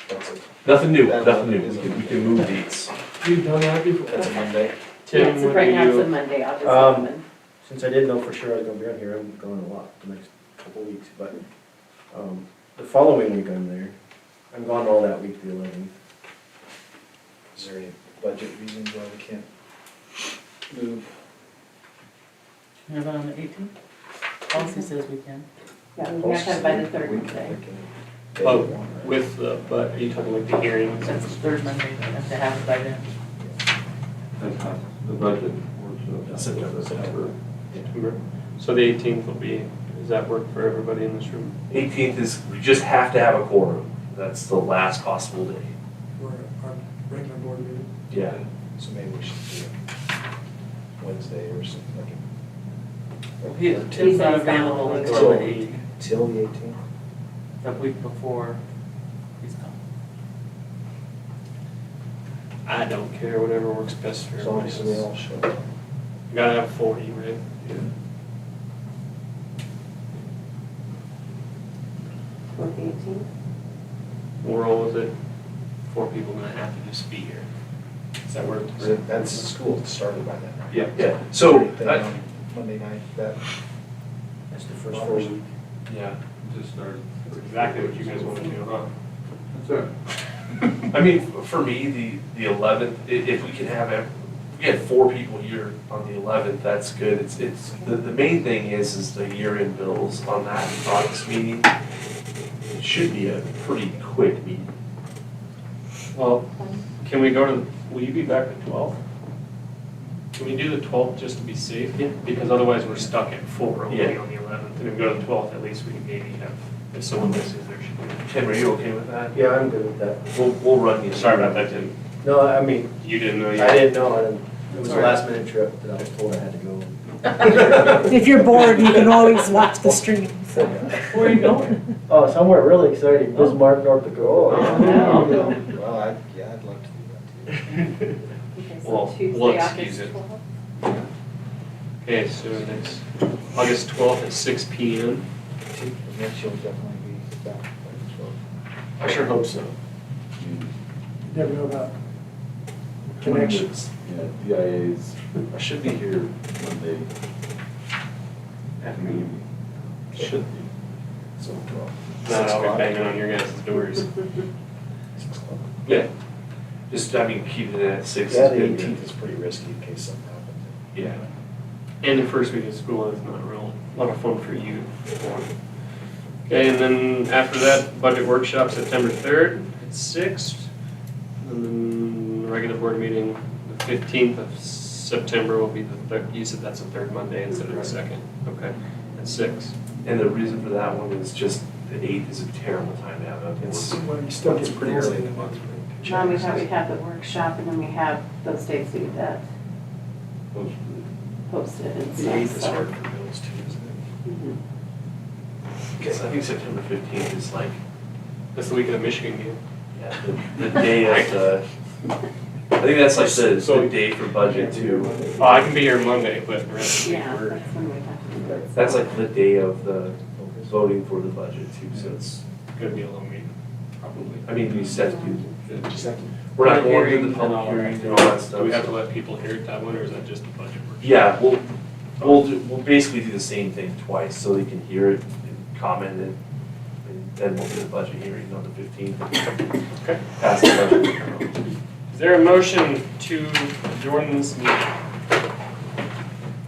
That's it. Nothing new, That nothing new, is we can move dates. You've done that before? That's a Monday. Tim, Yeah, so what right do now it's a you? Monday, I'll just Um, come in. Since I didn't know for sure I was gonna be on here, I'm going a lot the next couple weeks, but, the following week I'm there. I'm gone all that week, the 11th. Is there any budget reasons why we can't move? Can you have it on the 18th? Policy says we can. Yeah, we have to have by the third We Monday. can- Oh, with the, but are you talking like the hearings? That's the third Monday, we have to have it by then. That's not the budget workshop. September. So the 18th will be, does that work for everybody in this room? 18th is, we just have to have a quorum, that's the last possible day. For our regular board meeting? Yeah. So maybe we should do it Wednesday or something like it. Tim's not He's available available until the until- 18th, Till the 18th? the week before he's gone. I don't care, whatever works best for As long everybody. as they all show up. You gotta have 40, right? For the 18th? We'll roll with it. 4 people gonna have to just be here. Does that work? That's school started by then, right? Yeah, so, Anything on Monday night, that's the first full week. yeah, Just started. That's exactly what you guys wanna do, huh? That's it. I mean, for me, the 11th, if we can have, we had 4 people here on the 11th, that's good. It's, the main thing is the year-end bills on that August meeting. It should be a pretty quick meeting. Well, can we go to, will you be back the 12th? Can we do the 12th just to be safe? Because otherwise we're stuck at 4 only Yeah. on the 11th. And if we go to the 12th, at least we can maybe have, if someone misses, there should be. Tim, are you okay with that? Yeah, I'm good with that. We'll run you. Sorry about that, Tim. No, I mean, You didn't know I yet? didn't know, and it was a last minute trip that I was told I had to go. If you're bored, you can always watch the stream. So. Where are you going? Oh, somewhere really exciting, Bismarck, North Dakota. I'll go. Well, I'd love to do that too. Okay, Well, so we'll Tuesday, excuse August it. 12th? Okay, so next, August 12th at 6 PM. And then she'll definitely be back by the 12th. I sure hope so. Never know about connections. Yeah, DIAs. I should be here Monday afternoon. Should be. So 12. Not I'll be banging on your guys' doors. 6 o'clock. Yeah. Just, I mean, keep it at 6. Yeah, is the good. 18th is pretty risky in case something happens. Yeah. And the first week of school is not real, a lot of fun for you. Okay, and then after that, budget workshop, September 3rd at 6. And then regular board meeting, the 15th of September will be the third, you said that's the third Monday instead of the second. Okay, at 6. And the reason for that one is just the 8th is a terrible time to have a It's- board. When you still It's get pretty bills early in in the month. Now we have the workshop and then we have those dates that posted and The stuff. 8th is so- hard for bills too, isn't it? Mhm. Because I think September 15th is like, That's the week of the Michigan game. yeah, the day of the, I think that's like the day for budget too. Oh, I can be here Monday, but the rest of the week Yeah, we're. that's when we have to do it. That's like the day of the voting for the budget too, so it's, Gonna be a long meeting, probably. I mean, we set to, Just have to. we're not going to Hearing the and public all that. hearings and all that Do stuff. we have to let people hear it that one, or is that just the budget workshop? Yeah, we'll basically do the same thing twice, so they can hear it and comment and then we'll do the budget hearing on the 15th. Okay. Pass the budget. Is there a motion to adjourn this meeting?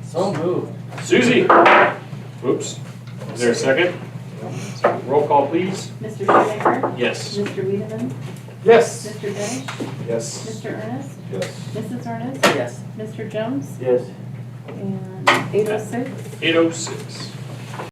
So moved. Susie? Whoops. Is there a second? Roll call, please. Mr. Shoemaker? Yes. Mr. Wiedemann? Yes. Mr. Dennis? Yes. Mr. Ernest? Yes. Mrs. Ernest? Yes. Mr. Jones? Yes. And 8:06? 8:06.